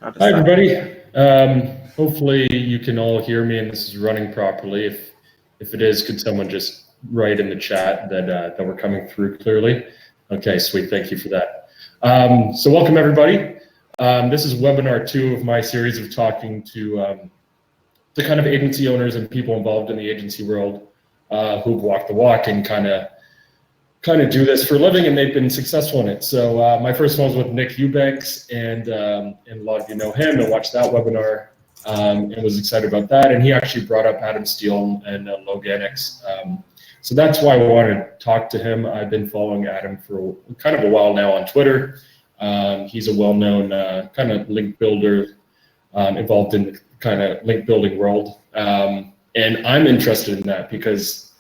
How does Hi, that... everybody. Hopefully you can all hear me and this is running properly. If it is, could someone just write in the chat that we're coming through clearly? Okay, sweet. Thank you for that. So welcome, everybody. This is webinar 2 of my series of talking to the kind of agency owners and people involved in the agency world who've walked the walk and kind of do this for a living, and they've been successful in it. So my first one was with Nick Eubanks, and a lot of you know him and watched that webinar and was excited about that. And he actually brought up Adam Steele and Loganix. So that's why I wanted to talk to him. I've been following Adam for kind of a while now on Twitter. He's a well-known kind of link builder involved in the kind of link building world. And I'm interested in that because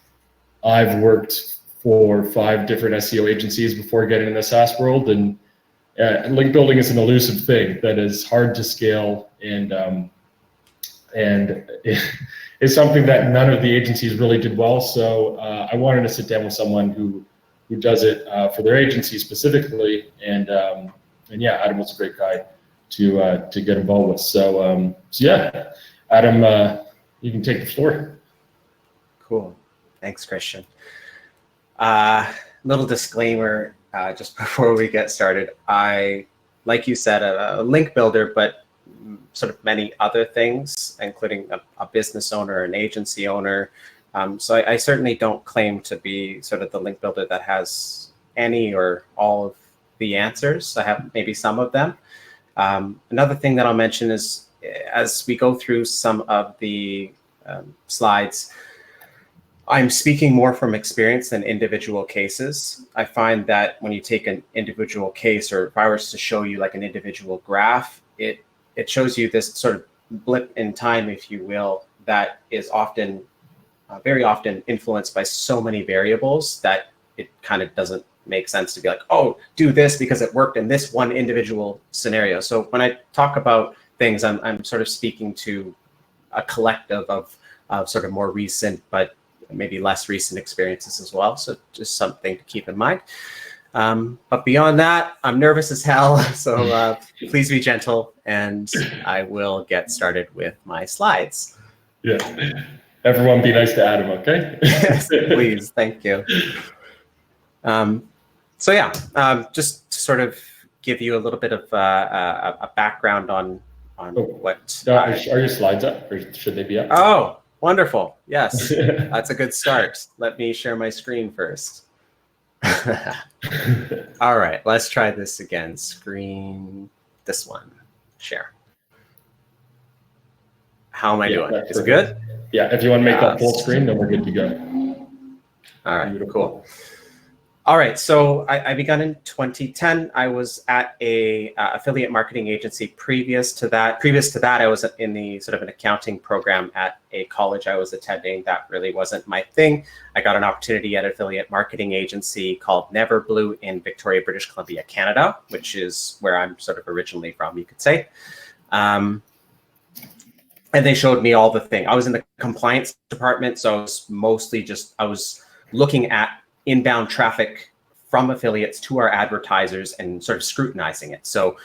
I've worked for 5 different SEO agencies before getting in the SaaS world, and link building is an elusive thing that is hard to scale, and it's something that none of the agencies really did well. So I wanted to sit down with someone who does it for their agency specifically, and yeah, Adam was a great guy to get involved with. So yeah, Adam, you can take the floor. Cool. Thanks, Christian. Little disclaimer just before we get started. I, like you said, a link builder, but sort of many other things, including a business owner, an agency owner. So I certainly don't claim to be sort of the link builder that has any or all of the answers. I have maybe some of them. Another thing that I'll mention is, as we go through some of the slides, I'm speaking more from experience than individual cases. I find that when you take an individual case, or if I was to show you like an individual graph, it shows you this sort of blip in time, if you will, that is often, very often influenced by so many variables that it kind of doesn't make sense to be like, oh, do this because it worked in this one individual scenario. So when I talk about things, I'm sort of speaking to a collective of sort of more recent, but maybe less recent experiences as well. So just something to keep in mind. But beyond that, I'm nervous as hell. So please be gentle, and I will get started with my slides. Yeah, everyone be nice to Adam, okay? Yes, please, thank you. So yeah, just to sort of give you a little bit of a background on what... Are your slides up, or should they be up? Oh, wonderful. Yes, that's a good start. Let me share my screen first. All right, let's try this again. Screen, this one, share. How am I doing? Is it good? Yeah, if you want to make that full screen, then we're good to go. All right, cool. All right, so I began in 2010. I was at a affiliate marketing agency. Previous to that, I was in the sort of an accounting program at a college I was attending. That really wasn't my thing. I got an opportunity at an affiliate marketing agency called Never Blue in Victoria, British Columbia, Canada, which is where I'm sort of originally from, you could say. And they showed me all the things. I was in the compliance department, so I was mostly I was looking at inbound traffic from affiliates to our advertisers and sort of scrutinizing it. So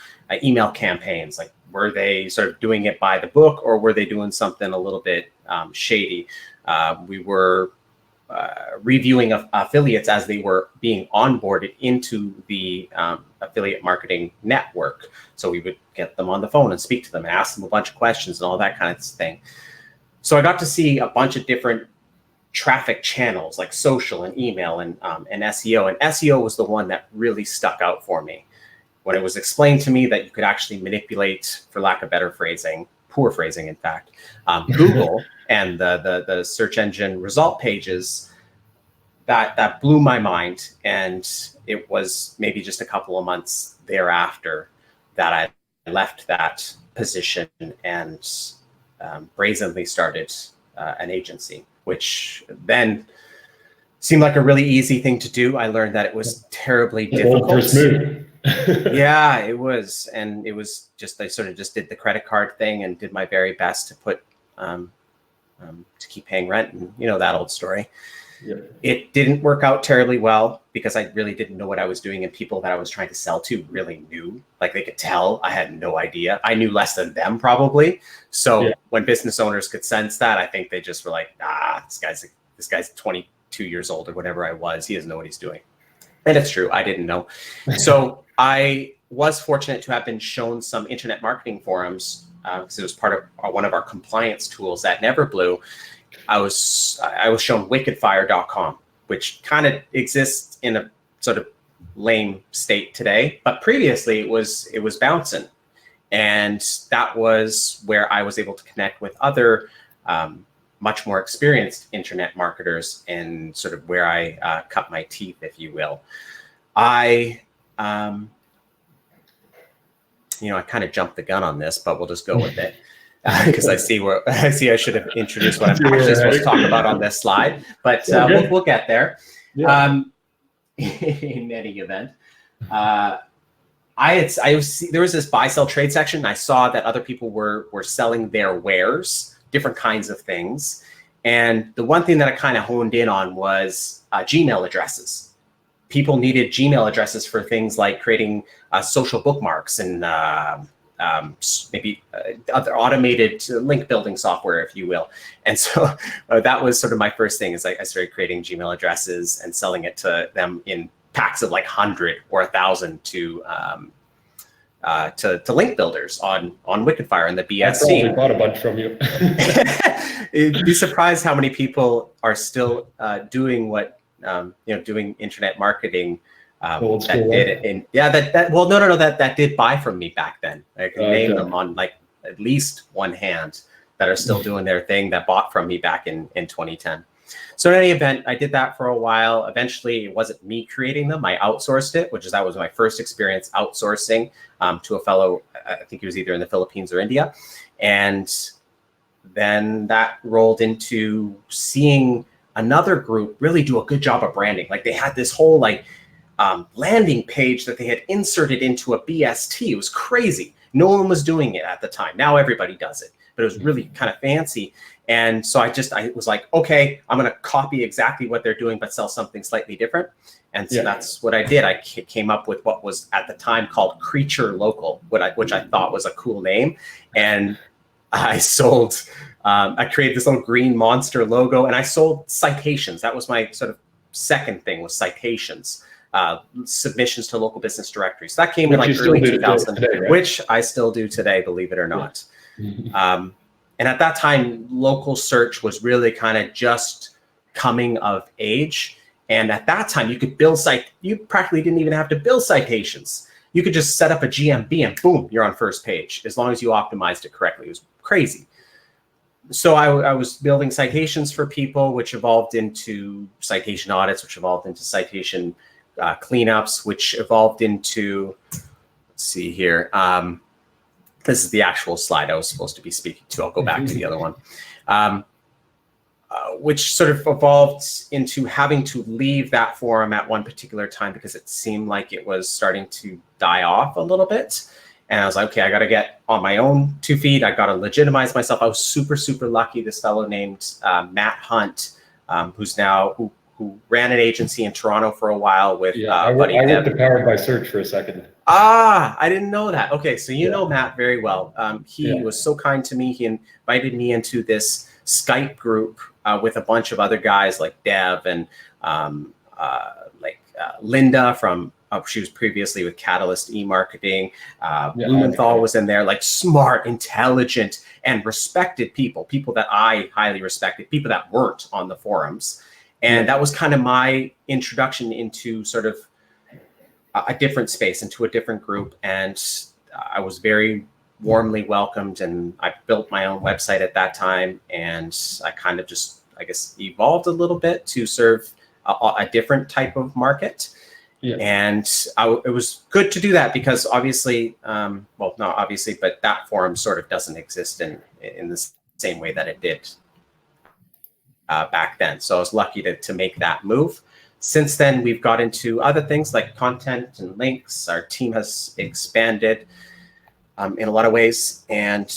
email campaigns, like, were they sort of doing it by the book, or were they doing something a little bit shady? We were reviewing affiliates as they were being onboarded into the affiliate marketing network. So we would get them on the phone and speak to them and ask them a bunch of questions and all that kind of thing. So I got to see a bunch of different traffic channels, like social and email and SEO. And SEO was the one that really stuck out for me. When it was explained to me that you could actually manipulate, for lack of better phrasing, poor phrasing in fact, Google and the search engine result pages, that blew my mind. And it was maybe just a couple of months thereafter that I left that position and brazenly started an agency, which then seemed like a really easy thing to do. I learned that it was terribly difficult. First move. Yeah, it was. And it was just, I sort of just did the credit card thing and did my very best to put, to keep paying rent, and you know, that old story. It didn't work out terribly well because I really didn't know what I was doing, and people that I was trying to sell to really knew. Like, they could tell I had no idea. I knew less than them probably. So when business owners could sense that, I think they just were like, this guy's 22 years old or whatever I was. He doesn't know what he's doing. And it's true, I didn't know. So I was fortunate to have been shown some internet marketing forums because it was part of one of our compliance tools at Neverblue. I was shown wickedfire.com, which kind of exists in a sort of lame state today, but previously it was bouncing, and that was where I was able to connect with other much more experienced internet marketers, and sort of where I cut my teeth, if you will. I kind of jumped the gun on this, but we'll just go with it. Because I see I should have introduced what I'm actually supposed to talk about on this slide, but we'll get there. Yeah. In any event, there was this buy sell trade section. I saw that other people were selling their wares, different kinds of things, and the one thing that I kind of honed in on was Gmail addresses. People needed Gmail addresses for things like creating social bookmarks and maybe other automated link building software, if you will. And so that was sort of my first thing, is I started creating Gmail addresses and selling it to them in packs of like 100 or 1,000 to link builders on Wickedfire and the BSC. I probably bought a bunch from you. You'd be surprised how many people are still doing what doing internet marketing. That did buy from me back then. I can name them on like at least one hand that are still doing their thing, that bought from me back in 2010. So in any event, I did that for a while. Eventually, it wasn't me creating them. I outsourced it, that was my first experience outsourcing to a fellow. I think he was either in the Philippines or India. And then that rolled into seeing another group really do a good job of branding. Like, they had this whole landing page that they had inserted into a BST. It was crazy. No one was doing it at the time. Now everybody does it, but it was really kind of fancy. And so I was like, okay, I'm going to copy exactly what they're doing, but sell something slightly different. And so that's what I did. I came up with what was at the time called Creature Local, which I thought was a cool name. And I sold, I created this little green monster logo, and I sold citations. That was my sort of second thing, was citations. Submissions to local business directories. So that came in like early 2000, today, right? Which I still do today, believe it or not. And at that time, local search was really kind of just coming of age. And at that time, you could build you practically didn't even have to build citations. You could just set up a GMB and boom, you're on first page, as long as you optimized it correctly. It was crazy. So I was building citations for people, which evolved into citation audits, which evolved into citation cleanups, which evolved into, let's see here. This is the actual slide I was supposed to be speaking to. I'll go back to the other one, which sort of evolved into having to leave that forum at one particular time because it seemed like it was starting to die off a little bit. And I was like, okay, I got to get on my own 2 feet. I got to legitimize myself. I was super, super lucky. This fellow named Matt Hunt, who ran an agency in Toronto for a while with Buddy I Deb. worked at Powered by Search for a second. I didn't know that. Okay, so you know Matt very well. He was so kind to me. He invited me into this Skype group with a bunch of other guys like Dev and Linda from, she was previously with Catalyst eMarketing. Blumenthal was in there, like smart, intelligent, and respected people that I highly respected, people that weren't on the forums. And that was kind of my introduction into sort of a different space, into a different group. And I was very warmly welcomed, and I built my own website at that time. And I kind of just, I guess, evolved a little bit to serve a different type of market. Yeah. And it was good to do that because obviously, well, not obviously, but that forum sort of doesn't exist in the same way that it did back then. So I was lucky to make that move. Since then, we've got into other things like content and links. Our team has expanded in a lot of ways. And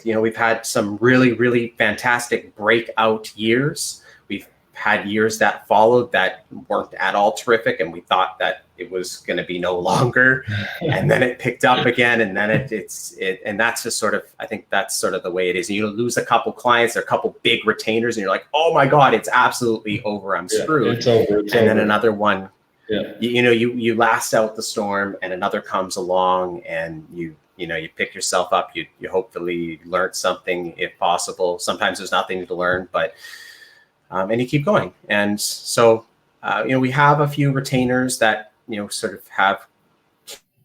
yeah, we've had some really, really fantastic breakout years. We've had years that followed that weren't at all terrific, and we thought that it was going to be no longer, and then it picked up again, and then and that's just sort of, I think that's sort of the way it is. You lose a couple clients, or a couple big retainers, and you're like, oh my God, it's absolutely over. I'm screwed. It's over. And then another one, yeah, you last out the storm, and another comes along, and you pick yourself up. You hopefully learn something if possible. Sometimes there's nothing to learn, but and you keep going. And so we have a few retainers that sort of have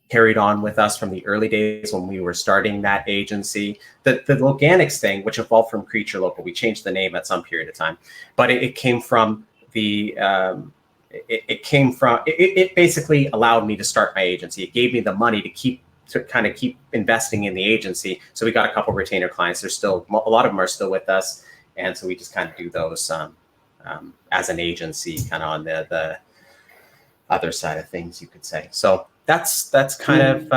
carried on with us from the early days when we were starting that agency. The Loganix thing, which evolved from Creature Local, we changed the name at some period of time, but it came from the it basically allowed me to start my agency. It gave me the money to kind of keep investing in the agency. So we got a couple retainer clients. There's still a lot of them are still with us, and so we just kind of do those as an agency, kind of on the other side of things, you could say. So that's kind of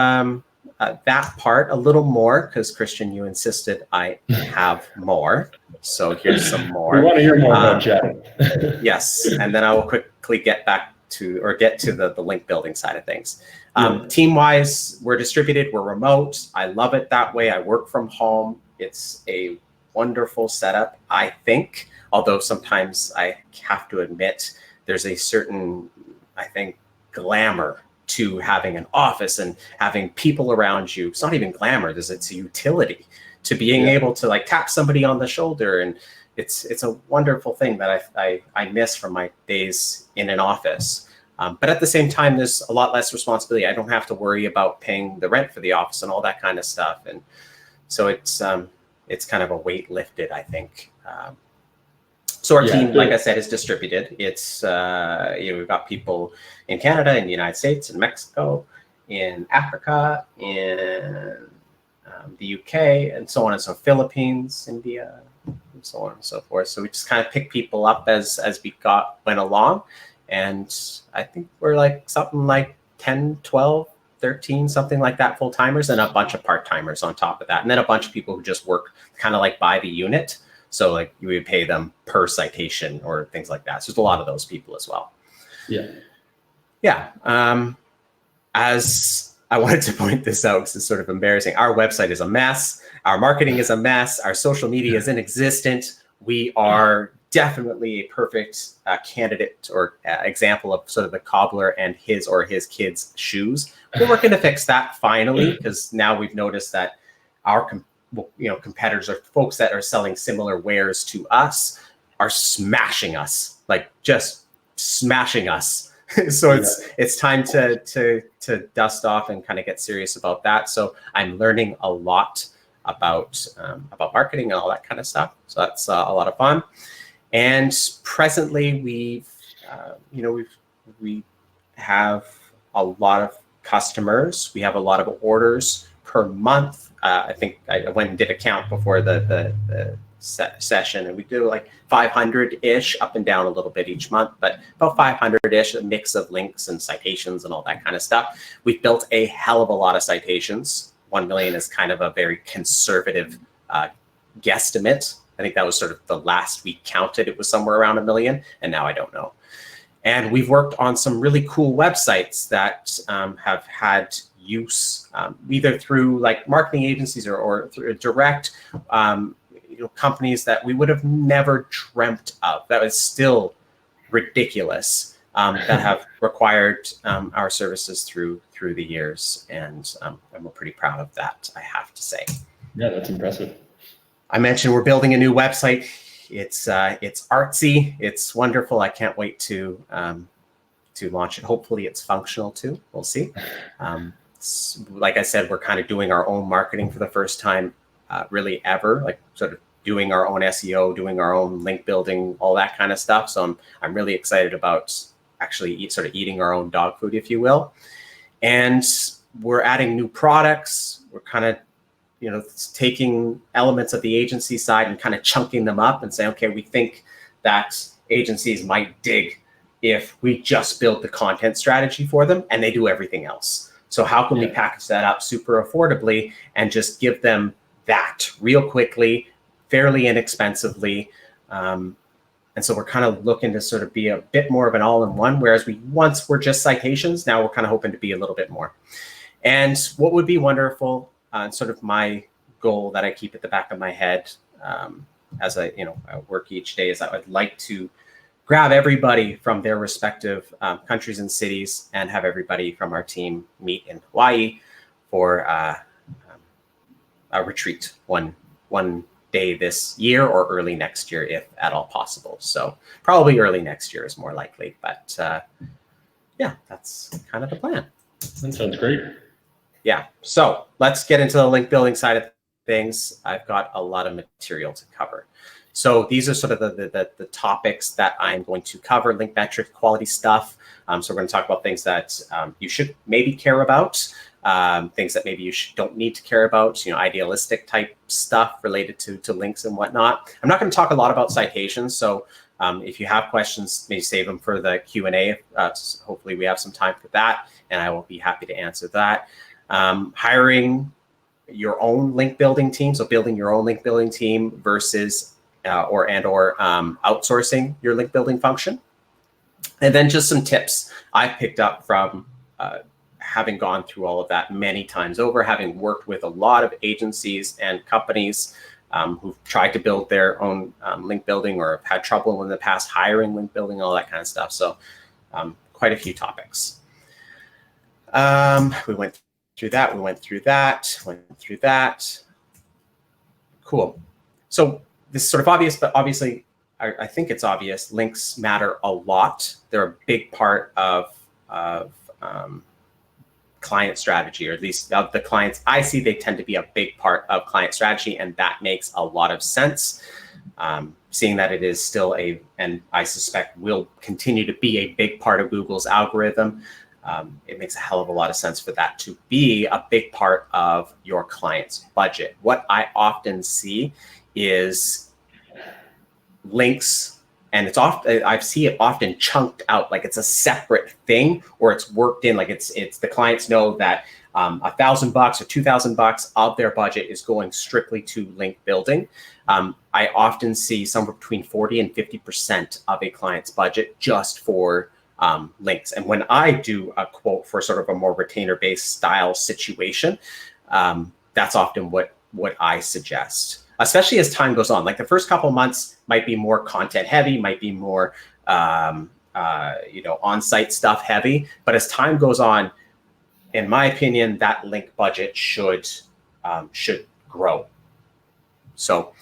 that part a little more, because Christian, you insisted I have more. So here's some more. We want to hear more about chatting. Yes, and then I will quickly get to the link building side of things. Team-wise, we're distributed, we're remote. I love it that way. I work from home. It's a wonderful setup, I think, although sometimes I have to admit there's a certain, I think, glamour to having an office and having people around you. It's not even glamour, it's a utility to being able to like tap somebody on the shoulder. And it's a wonderful thing that I miss from my days in an office. But at the same time, there's a lot less responsibility. I don't have to worry about paying the rent for the office and all that kind of stuff. And so it's kind of a weight lifted, I think. So our team, like I said, is distributed. It's we've got people in Canada, in the United States, in Mexico, in Africa, in the UK, and so on and so forth, Philippines, India, and so on and so forth. So we just kind of pick people up as we went along. And I think we're like something like 10, 12, 13, something like that, full-timers, and a bunch of part-timers on top of that. And then a bunch of people who just work kind of like by the unit. So like you would pay them per citation or things like that. So there's a lot of those people as well. Yeah. As I wanted to point this out, because it's sort of embarrassing. Our website is a mess. Our marketing is a mess. Our social media is inexistent. We are definitely a perfect candidate or example of sort of the cobbler and his or his kids' shoes. We're working to fix that finally, because now we've noticed that our competitors or folks that are selling similar wares to us are smashing us, like just smashing us. So it's time to dust off and kind of get serious about that. So I'm learning a lot about marketing and all that kind of stuff. So that's a lot of fun. And presently we have a lot of customers. We have a lot of orders per month. I think I went and did a count before the session, and we do like 500-ish, up and down a little bit each month, but about 500-ish, a mix of links and citations and all that kind of stuff. We've built a hell of a lot of citations. 1 million is kind of a very conservative guesstimate. I think that was sort of the last we counted. It was somewhere around 1 million, and now I don't know. And we've worked on some really cool websites that have had use either through like marketing agencies or through direct companies that we would have never dreamt of. That was still ridiculous, that have required our services through the years, and we're pretty proud of that, I have to say. Yeah, that's impressive. I mentioned we're building a new website. It's artsy. It's wonderful. I can't wait to launch it. Hopefully, it's functional too. We'll see. Like I said, we're kind of doing our own marketing for the first time, really ever. Like sort of doing our own SEO, doing our own link building, all that kind of stuff. So I'm really excited about actually eating our own dog food, if you will. And we're adding new products. We're kind of taking elements of the agency side and kind of chunking them up and saying, okay, we think that agencies might dig if we just build the content strategy for them and they do everything else. So how can we package that up super affordably and just give them that real quickly, fairly inexpensively. And so we're kind of looking to sort of be a bit more of an all-in-one, whereas we once were just citations. Now we're kind of hoping to be a little bit more. And what would be wonderful, sort of my goal that I keep at the back of my head as I work each day, is I would like to grab everybody from their respective countries and cities and have everybody from our team meet in Hawaii for a retreat one day this year or early next year, if at all possible. So probably early next year is more likely, but yeah, that's kind of the plan. That sounds great. Yeah, so let's get into the link building side of things. I've got a lot of material to cover. So these are sort of the topics that I'm going to cover: link metric, quality stuff. So we're going to talk about things that you should maybe care about, things that maybe you don't need to care about, idealistic type stuff related to links and whatnot. I'm not going to talk a lot about citations. So if you have questions, maybe save them for the Q&A. Hopefully we have some time for that, and I will be happy to answer that. Hiring your own link building team. So building your own link building team versus or outsourcing your link building function. And then just some tips I picked up from having gone through all of that many times over, having worked with a lot of agencies and companies who've tried to build their own link building or have had trouble in the past hiring link building, all that kind of stuff. So quite a few topics. We went through that, went through that. Cool. So this is sort of obvious, but obviously I think it's obvious. Links matter a lot. They're a big part of client strategy, or at least of the clients I see, they tend to be a big part of client strategy, and that makes a lot of sense. Seeing that it is still and I suspect will continue to be a big part of Google's algorithm, it makes a hell of a lot of sense for that to be a big part of your client's budget. What I often see is links, and I see it often chunked out, like it's a separate thing, or it's worked in, like it's the clients know that $1,000 or $2,000 of their budget is going strictly to link building. I often see somewhere between 40 and 50% of a client's budget just for links. And when I do a quote for sort of a more retainer-based style situation, that's often what I suggest, especially as time goes on. Like the first couple of months might be more content heavy, might be more on-site stuff heavy. But as time goes on, in my opinion, that link budget should grow. So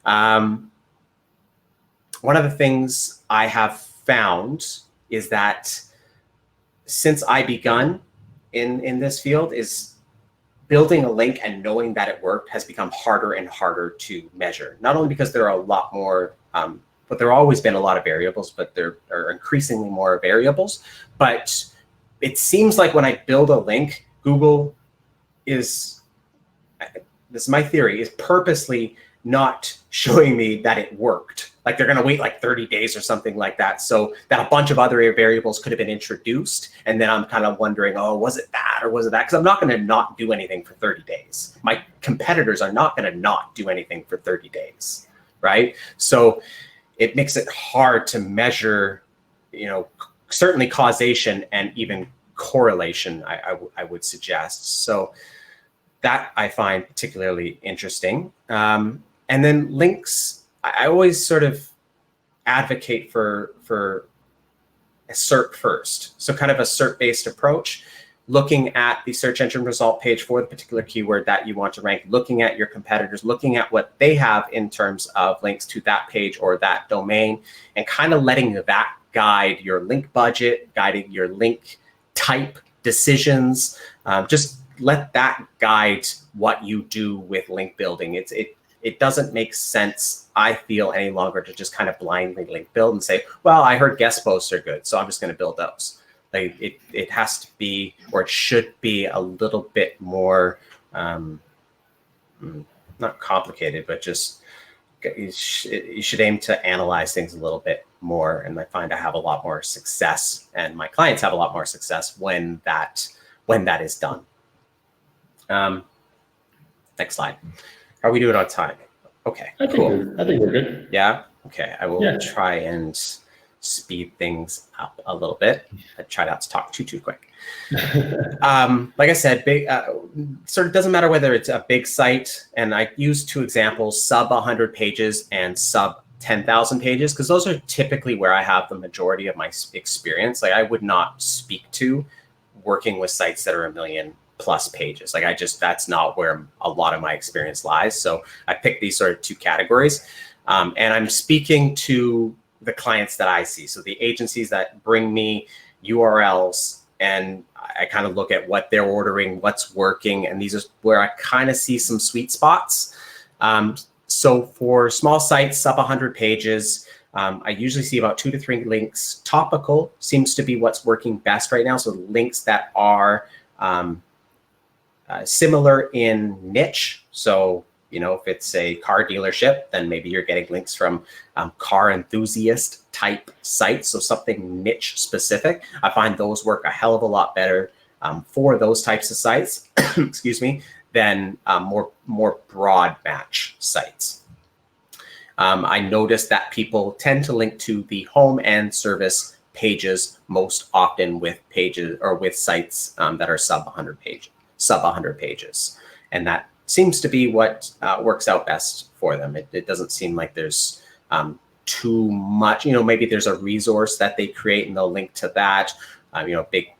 one of the things I have found is that since I begun in this field, is building a link and knowing that it worked has become harder and harder to measure. Not only because there are a lot more, but there have always been a lot of variables, but there are increasingly more variables. But it seems like when I build a link, Google is, this is my theory, is purposely not showing me that it worked. Like they're going to wait like 30 days or something like that, so that a bunch of other variables could have been introduced. And then I'm kind of wondering, oh, was it that or was it that? Because I'm not going to not do anything for 30 days. My competitors are not going to not do anything for 30 days, right? So it makes it hard to measure, certainly causation and even correlation, I would suggest. So that I find particularly interesting. And then links, I always sort of advocate for a SERP first. So kind of a SERP-based approach, looking at the search engine result page for the particular keyword that you want to rank, looking at your competitors, looking at what they have in terms of links to that page or that domain, and kind of letting that guide your link budget, guiding your link type decisions. Just let that guide what you do with link building. It doesn't make sense, I feel, any longer to just kind of blindly link build and say, well, I heard guest posts are good, so I'm just going to build those. Like it has to be, or it should be, a little bit more, not complicated, but just you should aim to analyze things a little bit more. And I find I have a lot more success, and my clients have a lot more success when that is done. Next slide. Are we doing on time? Okay, cool. I think we're good. Yeah. Okay. I will Yeah. try and speed things up a little bit. I try not to talk too quick. Like I said, big sort of doesn't matter whether it's a big site, and I use two examples: sub 100 pages and sub 10,000 pages, because those are typically where I have the majority of my experience. Like I would not speak to working with sites that are 1 million plus pages. Like that's not where a lot of my experience lies. So I picked these sort of two categories, and I'm speaking to the clients that I see. So the agencies that bring me URLs, and I kind of look at what they're ordering, what's working, and these are where I kind of see some sweet spots. So for small sites, sub 100 pages, I usually see about 2 to 3 links. Topical seems to be what's working best right now. So links that are similar in niche. So, if it's a car dealership, then maybe you're getting links from car enthusiast type sites. So something niche specific. I find those work a hell of a lot better for those types of sites, excuse me, than more broad match sites. I noticed that people tend to link to the home and service pages most often with pages or with sites that are sub 100 pages. And that seems to be what works out best for them. It doesn't seem like there's too much, maybe there's a resource that they create and they'll link to that, big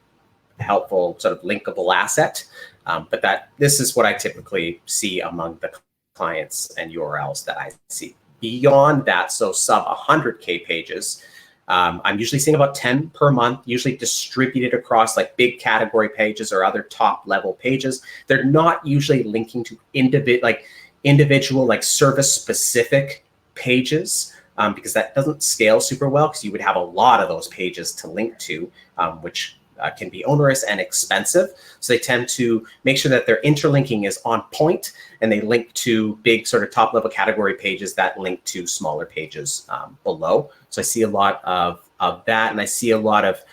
helpful sort of linkable asset. But this is what I typically see among the clients and URLs that I see. Beyond that, so sub 100K pages, I'm usually seeing about 10 per month, usually distributed across like big category pages or other top level pages. They're not usually linking to individual like service specific pages, because that doesn't scale super well, because you would have a lot of those pages to link to, which can be onerous and expensive. So they tend to make sure that their interlinking is on point, and they link to big sort of top level category pages that link to smaller pages below. So I see a lot of that, and I see a lot of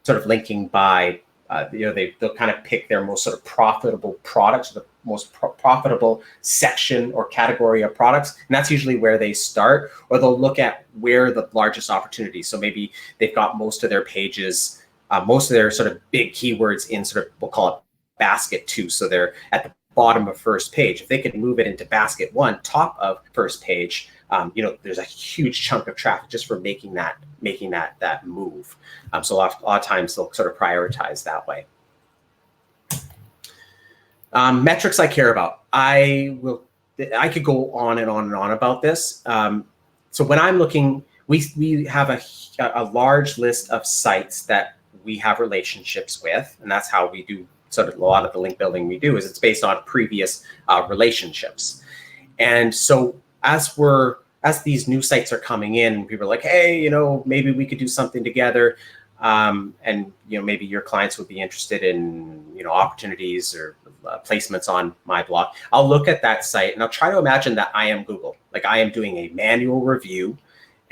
sort of linking by, they'll kind of pick their most sort of profitable products, the most profitable section or category of products. And that's usually where they start, or they'll look at where the largest opportunities. So maybe they've got most of their pages, most of their sort of big keywords in sort of, we'll call it basket 2. So they're at the bottom of first page. If they could move it into basket 1, top of first page, there's a huge chunk of traffic just for making that move. So a lot of times they'll sort of prioritize that way. Metrics I care about. I could go on and on and on about this. So when I'm looking, we have a large list of sites that we have relationships with, and that's how we do sort of a lot of the link building we do, is it's based on previous relationships. And so as these new sites are coming in, people are like, hey, maybe we could do something together. And maybe your clients would be interested in opportunities or placements on my blog. I'll look at that site and I'll try to imagine that I am Google, like I am doing a manual review,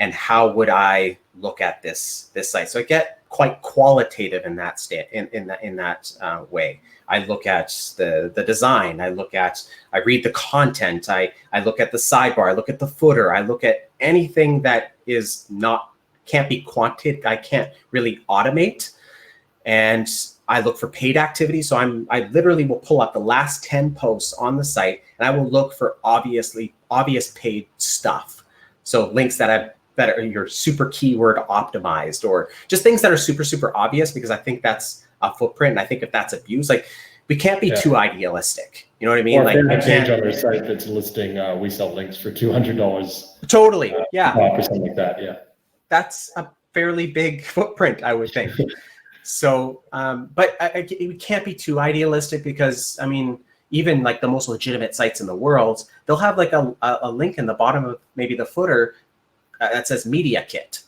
and how would I look at this site? So I get quite qualitative in that way. I look at the design. I read the content. I look at the sidebar. I look at the footer. I look at anything that can't be quantitative. I can't really automate. And I look for paid activity. So I literally will pull up the last 10 posts on the site, and I will look for obvious paid stuff. So links that are your super keyword optimized, or just things that are super, super obvious, because I think that's a footprint. And I think if that's abused, like we can't be too idealistic. You know what I mean? Or like a page on their site that's listing we sell links for $200. Totally. Yeah. Or something like that. Yeah. That's a fairly big footprint, I would think. So, but we can't be too idealistic, because even like the most legitimate sites in the world, they'll have like a link in the bottom of maybe the footer that says media kit.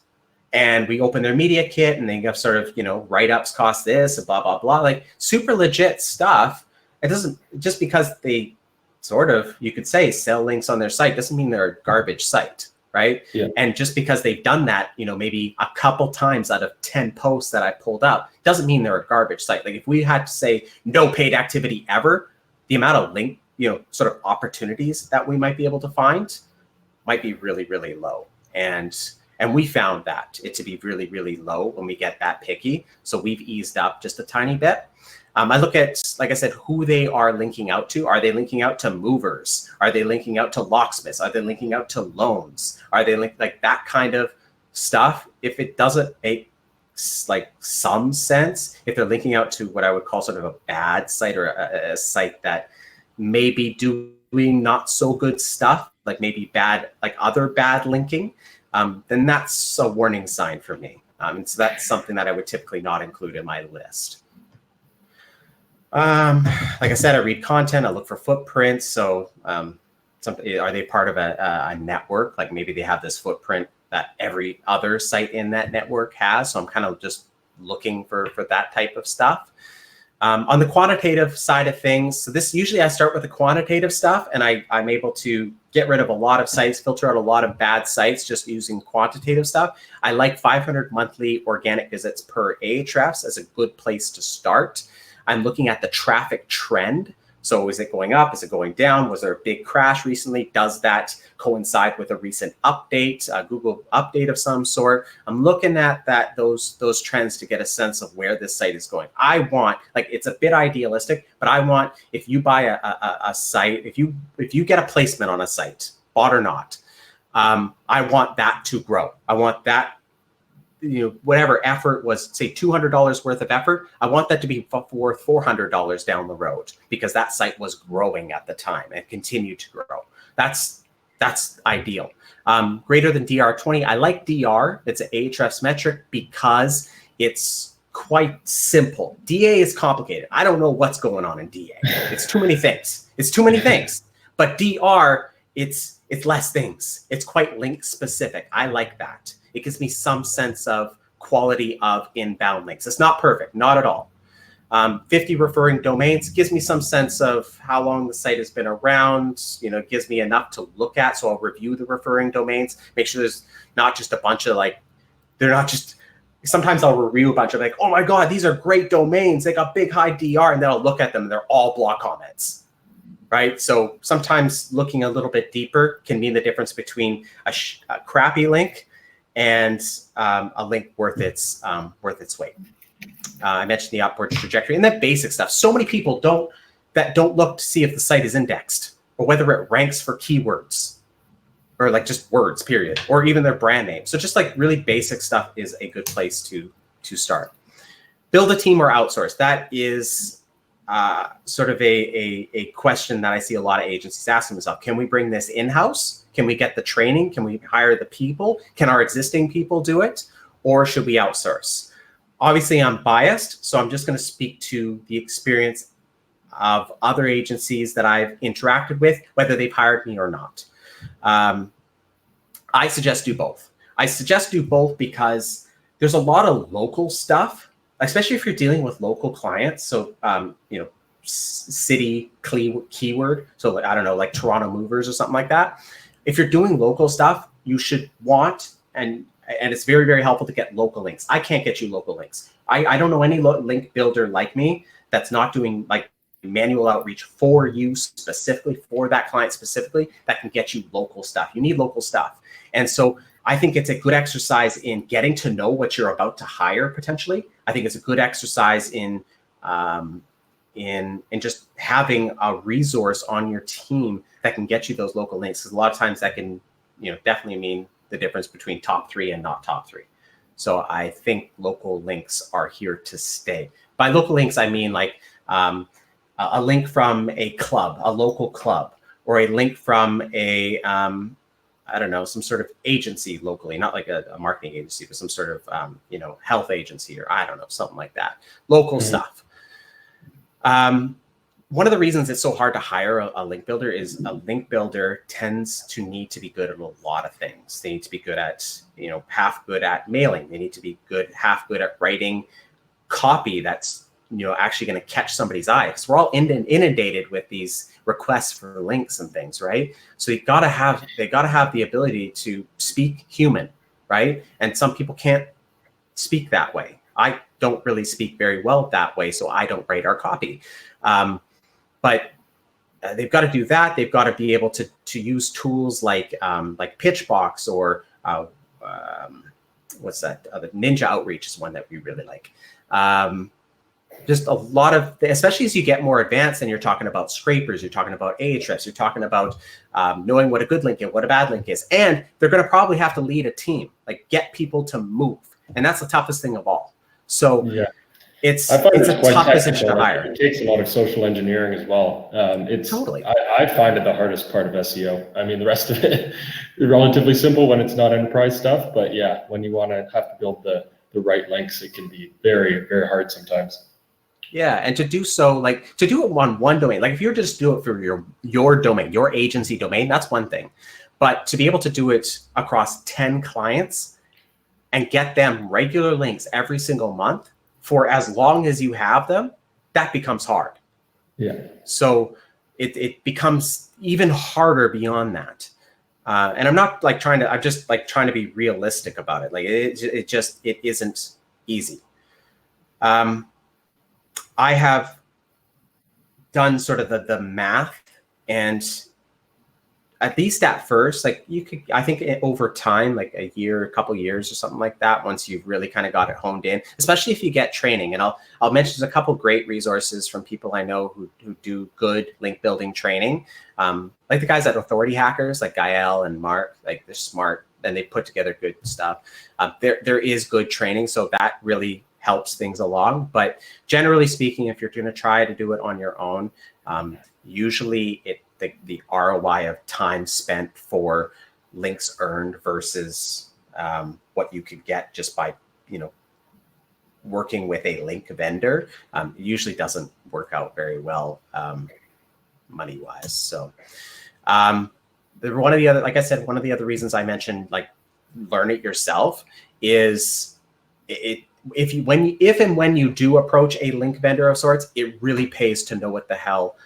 And we open their media kit and they have sort of, write-ups cost this and blah, blah, blah, like super legit stuff. It doesn't, just because they sort of, you could say, sell links on their site doesn't mean they're a garbage site, right? Yeah. And just because they've done that, maybe a couple times out of 10 posts that I pulled up, doesn't mean they're a garbage site. Like if we had to say no paid activity ever, the amount of link sort of opportunities that we might be able to find might be really, really low. And we found that it to be really, really low when we get that picky. So we've eased up just a tiny bit. I look at, like I said, who they are linking out to. Are they linking out to movers? Are they linking out to locksmiths? Are they linking out to loans? Are they like that kind of stuff? If it doesn't make like some sense, if they're linking out to what I would call sort of a bad site, or a site that may be doing not so good stuff, like maybe bad, like other bad linking, then that's a warning sign for me. And so that's something that I would typically not include in my list. Like I said, I read content, I look for footprints. So are they part of a network? Like maybe they have this footprint that every other site in that network has. So I'm kind of just looking for that type of stuff. On the quantitative side of things, so this usually I start with the quantitative stuff, and I'm able to get rid of a lot of sites, filter out a lot of bad sites just using quantitative stuff. I like 500 monthly organic visits per Ahrefs as a good place to start. I'm looking at the traffic trend. So is it going up? Is it going down? Was there a big crash recently? Does that coincide with a recent update, a Google update of some sort? I'm looking at those trends to get a sense of where this site is going. I want, like, it's a bit idealistic, but I want, if you buy a site, if you get a placement on a site, bought or not, I want that to grow. I want that, whatever effort was, say $200 worth of effort, I want that to be worth $400 down the road, because that site was growing at the time and continued to grow. That's ideal. Greater than DR20. I like DR. It's an Ahrefs metric because it's quite simple. DA is complicated. I don't know what's going on in DA. It's too many things. It's too many things. But DR, it's less things. It's quite link specific. I like that. It gives me some sense of quality of inbound links. It's not perfect, not at all. 50 referring domains gives me some sense of how long the site has been around. It gives me enough to look at. So I'll review the referring domains, make sure there's not just a bunch of they're not just, sometimes I'll review a bunch of oh my God, these are great domains. They got big high DR, and then I'll look at them and they're all block comments. Right. So sometimes looking a little bit deeper can mean the difference between a crappy link and a link worth its weight. I mentioned the upward trajectory and that basic stuff. So many people don't look to see if the site is indexed or whether it ranks for keywords or just words, period, or even their brand name. So just really basic stuff is a good place to start. Build a team or outsource. That is sort of a question that I see a lot of agencies asking themselves. Can we bring this in-house? Can we get the training? Can we hire the people? Can our existing people do it? Or should we outsource? Obviously, I'm biased, so I'm just going to speak to the experience of other agencies that I've interacted with, whether they've hired me or not. I suggest do both. I suggest do both because there's a lot of local stuff, especially if you're dealing with local clients. So, city keyword. So I don't know, like Toronto movers or something like that. If you're doing local stuff, you should want, and it's very, very helpful to get local links. I can't get you local links. I don't know any link builder like me that's not doing manual outreach for you specifically, for that client specifically, that can get you local stuff. You need local stuff. And so I think it's a good exercise in getting to know what you're about to hire potentially. I think it's a good exercise in just having a resource on your team that can get you those local links. Because a lot of times that can, definitely mean the difference between top 3 and not top 3. So I think local links are here to stay. By local links, I mean a link from a club, a local club, or a link from a, I don't know, some sort of agency locally, not like a marketing agency, but some sort of, health agency, or I don't know, something like that. Local stuff. One of the reasons it's so hard to hire a link builder is a link builder tends to need to be good at a lot of things. They need to be good at, half good at mailing. They need to be half good at writing copy that's, actually going to catch somebody's eye. Because we're all inundated with these requests for links and things, right? So they gotta have the ability to speak human, right? And some people can't speak that way. I don't really speak very well that way, so I don't write our copy. But they've got to do that. They've got to be able to use tools like Pitchbox or what's that? The Ninja Outreach is one that we really like. Just a lot of, especially as you get more advanced and you're talking about scrapers, you're talking about Ahrefs, you're talking about knowing what a good link is, what a bad link is. And they're going to probably have to lead a team, like get people to move. And that's the toughest thing of all. So yeah. it's a tough position to hire. It takes a lot of social engineering as well. It's totally. I find it the hardest part of SEO. I mean, the rest of it is relatively simple when it's not enterprise stuff. But yeah, when you want to have to build the right links, it can be very, very hard sometimes. Yeah, and to do so, like to do it on one domain, like if you're just do it for your domain, your agency domain, that's one thing. But to be able to do it across 10 clients and get them regular links every single month for as long as you have them, that becomes hard. Yeah. So it becomes even harder beyond that. And I'm not like I'm just like trying to be realistic about it. Like it isn't easy. I have done sort of the math, and at least at first, like you could, I think over time, like a couple years or something like that, once you've really kind of got it honed in, especially if you get training. And I'll mention a couple great resources from people I know who do good link building training. Like the guys at Authority Hackers, like Gael and Mark, like they're smart and they put together good stuff. There is good training. So that really helps things along. But generally speaking, if you're going to try to do it on your own, usually the ROI of time spent for links earned versus what you could get just by working with a link vendor usually doesn't work out very well money wise. So one of the other, like I said, one of the other reasons I mentioned like learn it yourself is if and when you do approach a link vendor of sorts, it really pays to know what the hell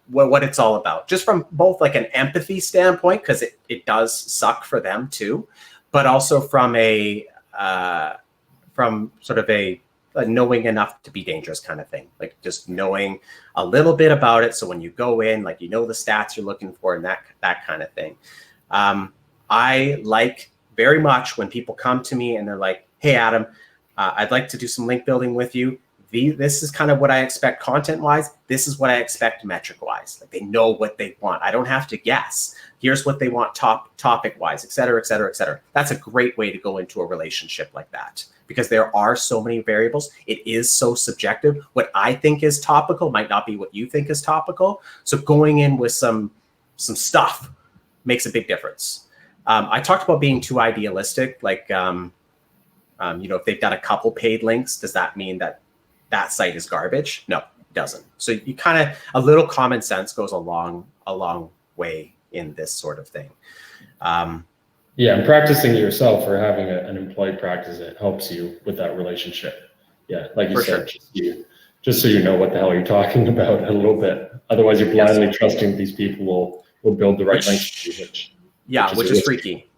what it's all about, just from both like an empathy standpoint, because it does suck for them too, but also from from sort of a knowing enough to be dangerous kind of thing, like just knowing a little bit about it. So when you go in, like, the stats you're looking for and that kind of thing. I like very much when people come to me and they're like, hey, Adam, I'd like to do some link building with you. This is kind of what I expect content-wise. This is what I expect metric-wise. Like, they know what they want. I don't have to guess. Here's what they want topic-wise, et cetera, et cetera, et cetera. That's a great way to go into a relationship like that, because there are so many variables. It is so subjective. What I think is topical might not be what you think is topical. So going in with some stuff makes a big difference. I talked about being too idealistic. Like, if they've got a couple paid links, does that mean that site is garbage? No, it doesn't. So you kind of, a little common sense goes a long way in this sort of thing. Yeah, and practicing it yourself or having an employee practice it helps you with that relationship. Yeah, like you said, sure. just so you know what the hell you're talking about a little bit. Otherwise, you're blindly trusting these people will build the right links. Which is freaky.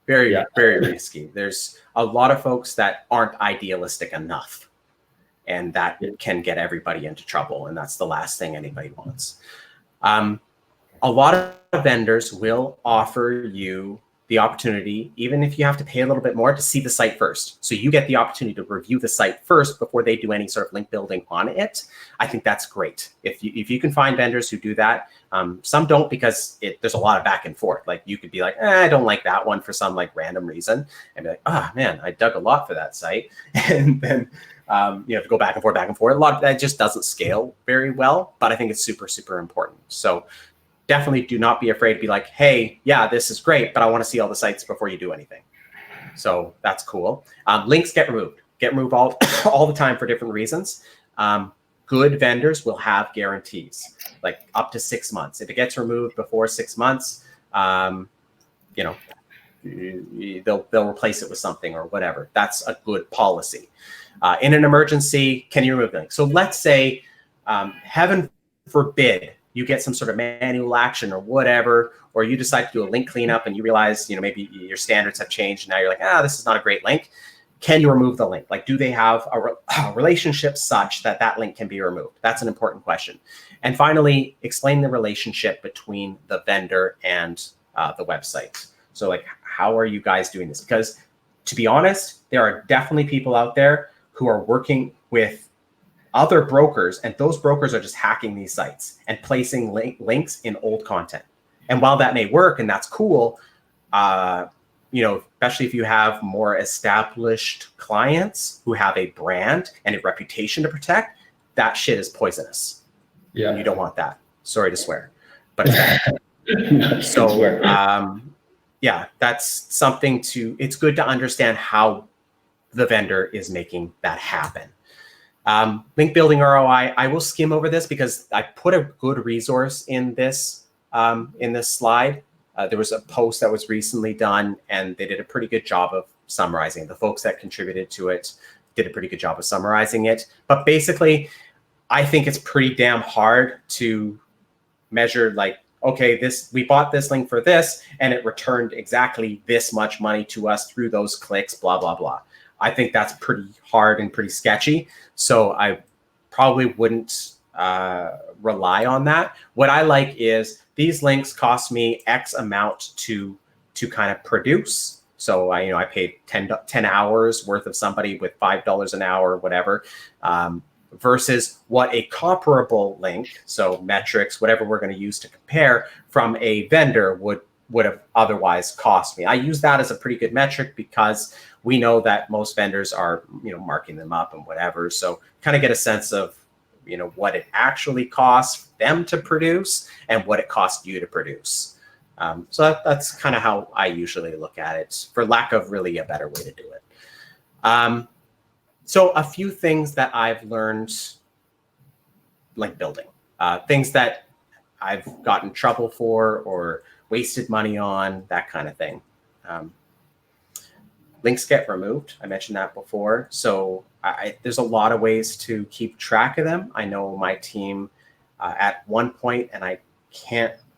Very, very risky. There's a lot of folks that aren't idealistic enough, and that can get everybody into trouble. And that's the last thing anybody wants. A lot of vendors will offer you the opportunity, even if you have to pay a little bit more, to see the site first. So you get the opportunity to review the site first before they do any sort of link building on it. I think that's great. If you can find vendors who do that, some don't, because there's a lot of back and forth. Like, you could be like, I don't like that one for some like random reason, and be like, oh man, I dug a lot for that site. And then you have to go back and forth. A lot of that just doesn't scale very well, but I think it's super, super important. So definitely do not be afraid to be like, hey, yeah, this is great, but I want to see all the sites before you do anything. So that's cool. Links get removed all the time for different reasons. Good vendors will have guarantees, like up to 6 months. If it gets removed before 6 months, they'll replace it with something or whatever. That's a good policy. In an emergency, can you remove the link? So let's say, heaven forbid, you get some sort of manual action or whatever, or you decide to do a link cleanup and you realize, maybe your standards have changed. And now you're like, this is not a great link. can you remove the link? Like, do they have a relationship such that that link can be removed? That's an important question. And finally, explain the relationship between the vendor and the website. So like, how are you guys doing this? Because to be honest, there are definitely people out there who are working with other brokers, and those brokers are just hacking these sites and placing links in old content. And while that may work and that's cool, you know, especially if you have more established clients who have a brand and a reputation to protect, that shit is poisonous. Yeah. You don't want that. Sorry to swear, but it's bad. So, yeah, that's something it's good to understand how the vendor is making that happen. Link building ROI, I will skim over this because I put a good resource in this slide. There was a post that was recently done, and they did a pretty good job of summarizing. The folks that contributed to it did a pretty good job of summarizing it. But basically, I think it's pretty damn hard to measure, like, okay, we bought this link for this, and it returned exactly this much money to us through those clicks, blah, blah, blah. I think that's pretty hard and pretty sketchy. So I probably wouldn't rely on that. What I like is these links cost me X amount to kind of produce. So I paid 10 hours worth of somebody with $5 an hour, whatever, versus what a comparable link, so metrics, whatever we're going to use to compare, from a vendor would have otherwise cost me. I use that as a pretty good metric because we know that most vendors are, marking them up and whatever. So kind of get a sense of, what it actually costs them to produce and what it costs you to produce. So that's kind of how I usually look at it, for lack of really a better way to do it. So a few things that I've learned, like building, things that I've gotten in trouble for or wasted money on, that kind of thing. Links get removed. I mentioned that before. So there's a lot of ways to keep track of them. I know my team at one point, and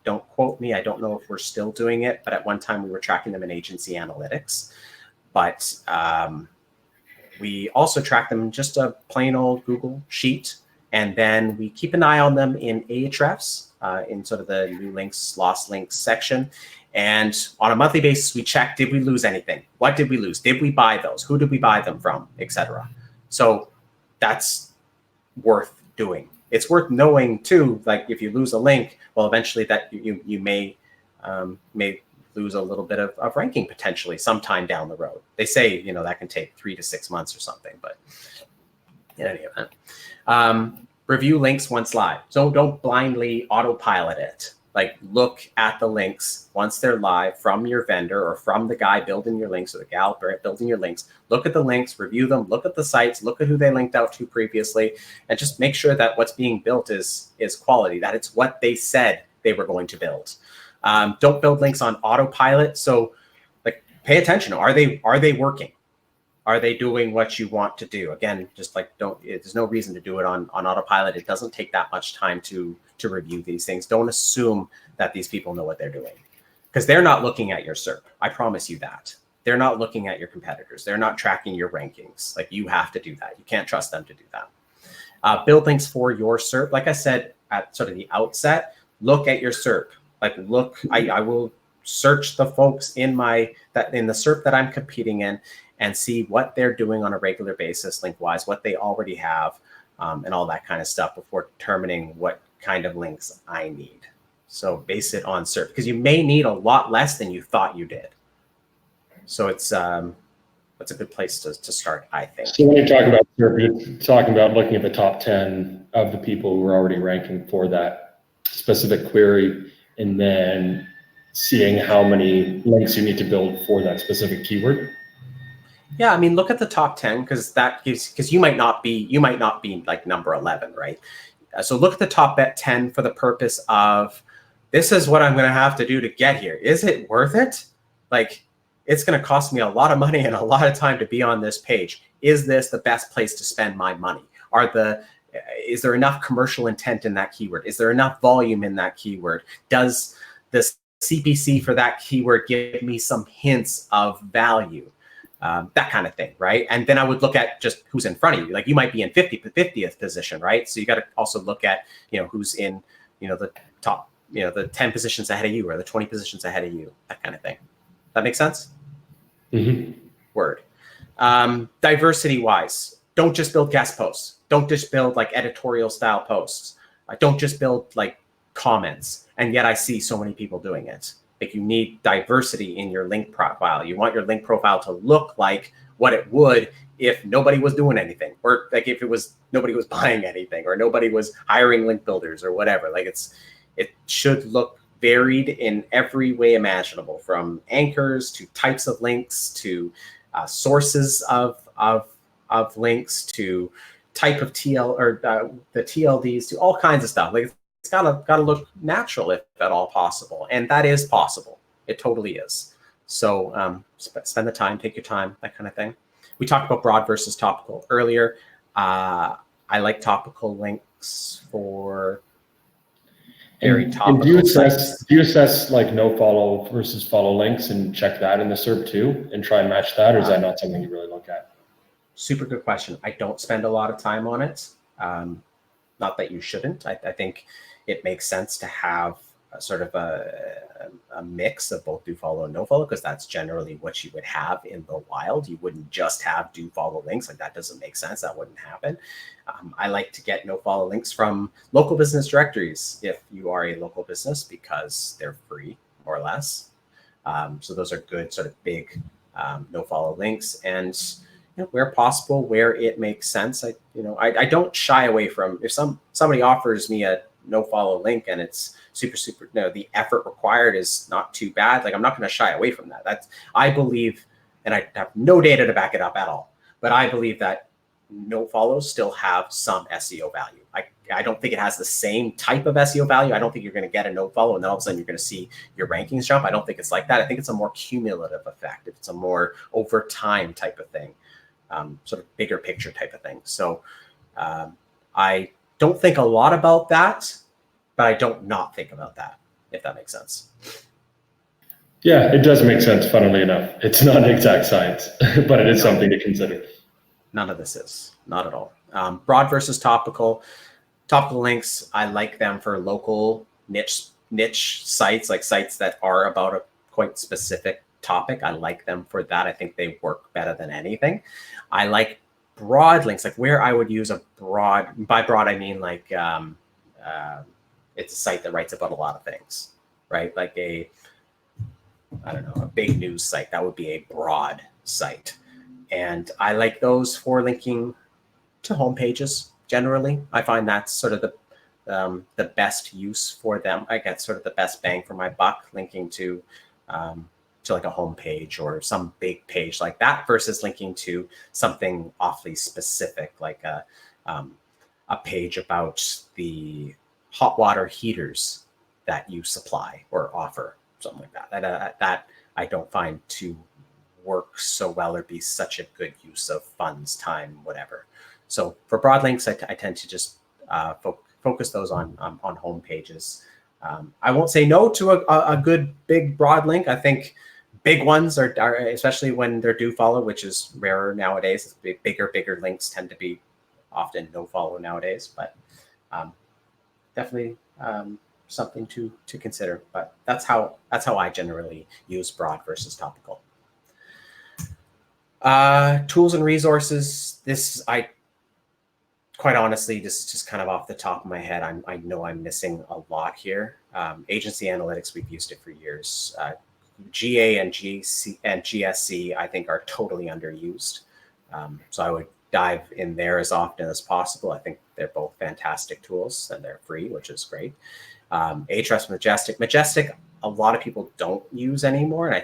don't quote me, I don't know if we're still doing it, but at one time we were tracking them in agency analytics. But we also track them in just a plain old Google sheet. And then we keep an eye on them in Ahrefs, in sort of the new links, lost links section. And on a monthly basis, we check, did we lose anything? What did we lose? Did we buy those? Who did we buy them from, etc. So that's worth doing. It's worth knowing too, like if you lose a link, well, eventually that you may lose a little bit of ranking potentially sometime down the road. They say, that can take 3 to 6 months or something, but in any event. Review links once live. So don't blindly autopilot it. Like, look at the links once they're live from your vendor or from the guy building your links or the gal building your links. Look at the links, review them, look at the sites, look at who they linked out to previously, and just make sure that what's being built is quality, that it's what they said they were going to build. Don't build links on autopilot. So like, pay attention. Are they working? Are they doing what you want to do? Again, just like there's no reason to do it on autopilot. It doesn't take that much time to review these things. Don't assume that these people know what they're doing, because they're not looking at your SERP. I promise you that. They're not looking at your competitors. They're not tracking your rankings. Like, you have to do that. You can't trust them to do that. Build links for your SERP. Like I said at sort of the outset, look at your SERP. Like, look, I will search the folks in the SERP that I'm competing in and see what they're doing on a regular basis, link-wise, what they already have, and all that kind of stuff before determining what kind of links I need. So base it on SERP, because you may need a lot less than you thought you did. So it's a good place to start, I think. So when you talk about SERP, you're talking about looking at the top 10 of the people who are already ranking for that specific query, and then seeing how many links you need to build for that specific keyword. Yeah, I mean, look at the top 10, because you might not be like number 11, right? So look at the top 10 for the purpose of, this is what I'm going to have to do to get here. Is it worth it? Like, it's going to cost me a lot of money and a lot of time to be on this page. Is this the best place to spend my money? Is there enough commercial intent in that keyword? Is there enough volume in that keyword? Does the CPC for that keyword give me some hints of value? that kind of thing, right? And then I would look at just who's in front of you. Like you might be in 50th position, right? So you got to also look at, who's in, the top, the 10 positions ahead of you or the 20 positions ahead of you, that kind of thing. That makes sense? Mm-hmm. Word. Diversity wise, don't just build guest posts. Don't just build like editorial style posts. Don't just build like comments. And yet I see so many people doing it. Like you need diversity in your link profile. You want your link profile to look like what it would if nobody was doing anything, or like if nobody was buying anything, or nobody was hiring link builders or whatever. Like it should look varied in every way imaginable, from anchors to types of links to sources of links to type of TL or the TLDs to all kinds of stuff. Like it's gotta look natural if at all possible, and that is possible. It totally is. So spend the time, take your time, that kind of thing. We talked about broad versus topical earlier. I like topical links for very topical. And do you assess like no follow versus follow links and check that in the SERP too, and try and match that, or is that not something you really look at? Super good question. I don't spend a lot of time on it. Not that you shouldn't. I think it makes sense to have a sort of a mix of both do follow and no follow, because that's generally what you would have in the wild. You wouldn't just have do follow links. Like that doesn't make sense. That wouldn't happen. I like to get no follow links from local business directories if you are a local business, because they're free more or less. So those are good sort of big no follow links. And where possible, where it makes sense, I don't shy away from, if somebody offers me a no follow link and it's super, the effort required is not too bad. Like I'm not going to shy away from that. I believe, and I have no data to back it up at all, but I believe that no follows still have some SEO value. I don't think it has the same type of SEO value. I don't think you're going to get a no follow and then all of a sudden you're going to see your rankings jump. I don't think it's like that. I think it's a more cumulative effect. It's a more over time type of thing. Sort of bigger picture type of thing. So I don't think a lot about that, but I don't not think about that, if that makes sense. Yeah, it does make sense, funnily enough. It's not exact science, but it is something to consider. None of this is, not at all. Broad versus topical. Topical links, I like them for local niche sites, like sites that are about a quite specific topic. I like them for that. I think they work better than anything. I like broad links, like where I would use a broad, by broad I mean like it's a site that writes about a lot of things, right? Like a big news site, that would be a broad site. And I like those for linking to home pages generally. I find that's sort of the best use for them. I get sort of the best bang for my buck linking to like a home page or some big page like that versus linking to something awfully specific, like a page about the hot water heaters that you supply or offer, something like that. That I don't find to work so well or be such a good use of funds, time, whatever. So for broad links, I tend to just focus those on home pages. I won't say no to a good big broad link. I think big ones are especially when they're do follow, which is rarer nowadays. Bigger links tend to be often no follow nowadays, but definitely something to consider. But that's how I generally use broad versus topical. Tools and resources. Quite honestly, this is just kind of off the top of my head. I know I'm missing a lot here. Agency analytics, we've used it for years. GA and GSC, I think, are totally underused. So I would dive in there as often as possible. I think they're both fantastic tools and they're free, which is great. Ahrefs, Majestic, a lot of people don't use anymore.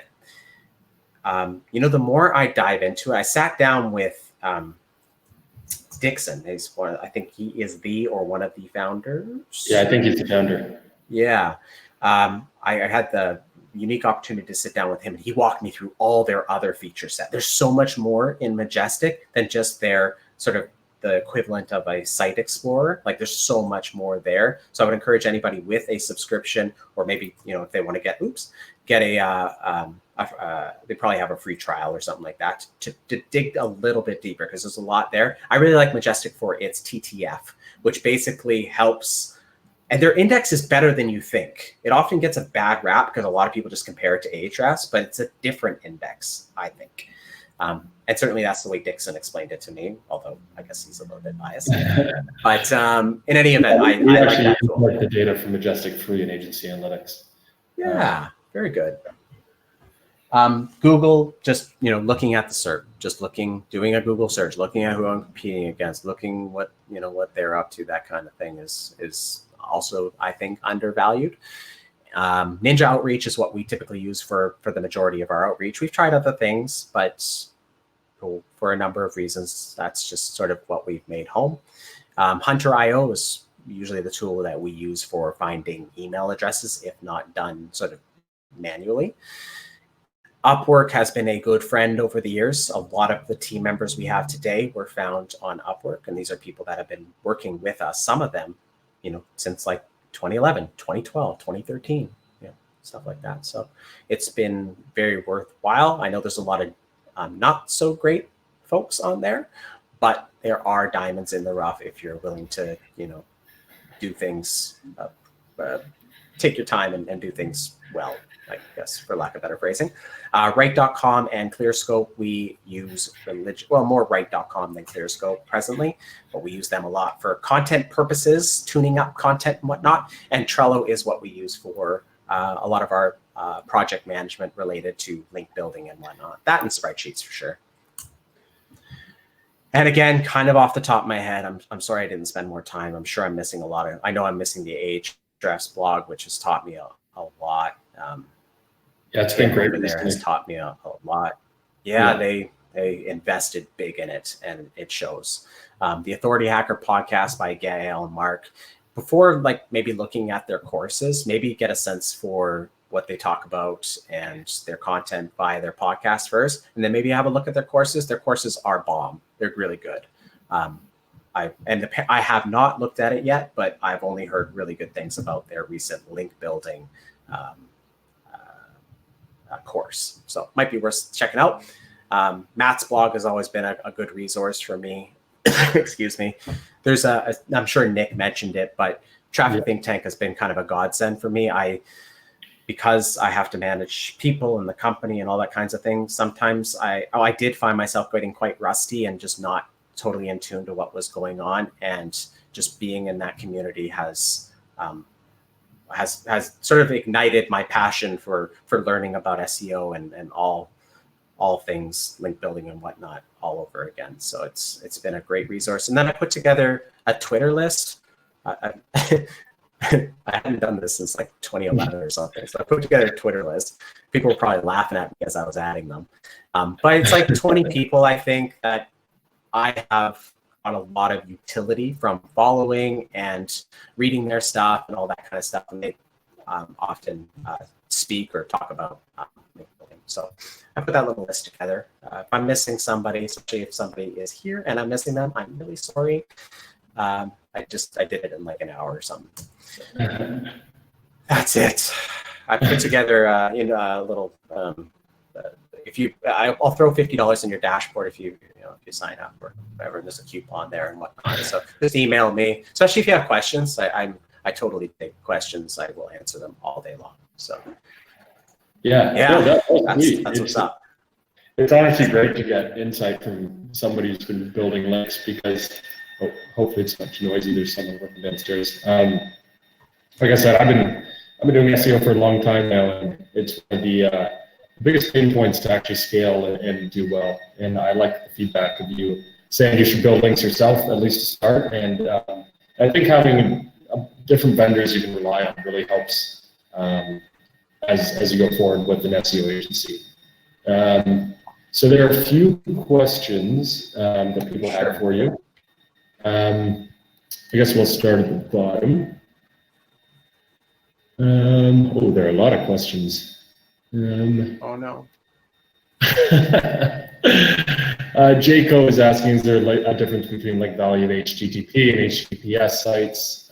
And the more I dive into it, I sat down with Dixon. I think he is one of the founders. Yeah, I think he's the founder. Yeah. I had the unique opportunity to sit down with him, and he walked me through all their other feature set. There's so much more in Majestic than just their sort of the equivalent of a site explorer. Like there's so much more there. So I would encourage anybody with a subscription, or maybe, if they want to get they probably have a free trial or something like that to dig a little bit deeper, because there's a lot there. I really like Majestic for its TTF, which basically helps, and their index is better than you think. It often gets a bad rap because a lot of people just compare it to Ahrefs, but it's a different index, I think. And certainly that's the way Dixon explained it to me, although I guess he's a little bit biased. But in any event, I like that tool. Like the data from Majestic Free and Agency Analytics. Yeah, very good. Google, just looking at the SERP, just doing a Google search, looking at who I'm competing against, looking what they're up to, that kind of thing is also, I think, undervalued. Ninja Outreach is what we typically use for the majority of our outreach. We've tried other things, but for a number of reasons, that's just sort of what we've made home. Hunter.io is usually the tool that we use for finding email addresses, if not done sort of manually. Upwork has been a good friend over the years. A lot of the team members we have today were found on Upwork, and these are people that have been working with us, some of them, since like 2011, 2012, 2013, stuff like that. So it's been very worthwhile. I know there's a lot of not so great folks on there, but there are diamonds in the rough if you're willing to, do things, take your time and do things well, I guess, for lack of better phrasing. Right.com and ClearScope, we use more Right.com than ClearScope presently, but we use them a lot for content purposes, tuning up content and whatnot. And Trello is what we use for a lot of our project management related to link building and whatnot. That and spreadsheets for sure. And again, kind of off the top of my head, I'm sorry I didn't spend more time. I'm sure I'm missing a lot of, I know I'm missing the Ahrefs blog, which has taught me a lot. Yeah, it's been great. There has taught me a lot. Yeah, they invested big in it, and it shows. The Authority Hacker podcast by Gael and Mark. Before, maybe looking at their courses, maybe get a sense for what they talk about and their content via their podcast first, and then maybe have a look at their courses. Their courses are bomb. They're really good. I have not looked at it yet, but I've only heard really good things about their recent link building course. So it might be worth checking out. Matt's blog has always been a good resource for me. Excuse me. There's I'm sure Nick mentioned it, but Traffic Think Tank has been kind of a godsend for me. Because I have to manage people in the company and all that kinds of things, sometimes I did find myself getting quite rusty and just not totally in tune to what was going on. And just being in that community has sort of ignited my passion for learning about SEO and all things link building and whatnot all over again. So it's been a great resource. And then I put together a Twitter list. I hadn't done this since 2011 or something. So I put together a Twitter list. People were probably laughing at me as I was adding them. But it's 20 people, I think, that I have got a lot of utility from following and reading their stuff and all that kind of stuff. And they often speak or talk about link building. So I put that little list together. If I'm missing somebody, especially if somebody is here and I'm missing them, I'm really sorry. I did it in an hour or something. So, that's it. I put together a little. I'll throw $50 in your dashboard if you sign up or whatever. There's a coupon there and whatnot. So just email me, especially if you have questions. I totally take questions. I will answer them all day long. So that's what's up. It's honestly great to get insight from somebody who's been building links, because hopefully it's not too noisy. There's someone working downstairs. Like I said, I've been doing SEO for a long time now, and it's one of the biggest pain points to actually scale and do well. And I like the feedback of you saying you should build links yourself, at least to start. And I think having different vendors you can rely on really helps as you go forward with an SEO agency. So there are a few questions that people had for you. I guess we'll start at the bottom. There are a lot of questions. Oh no. Jaco is asking, is there like a difference between like value of HTTP and HTTPS sites?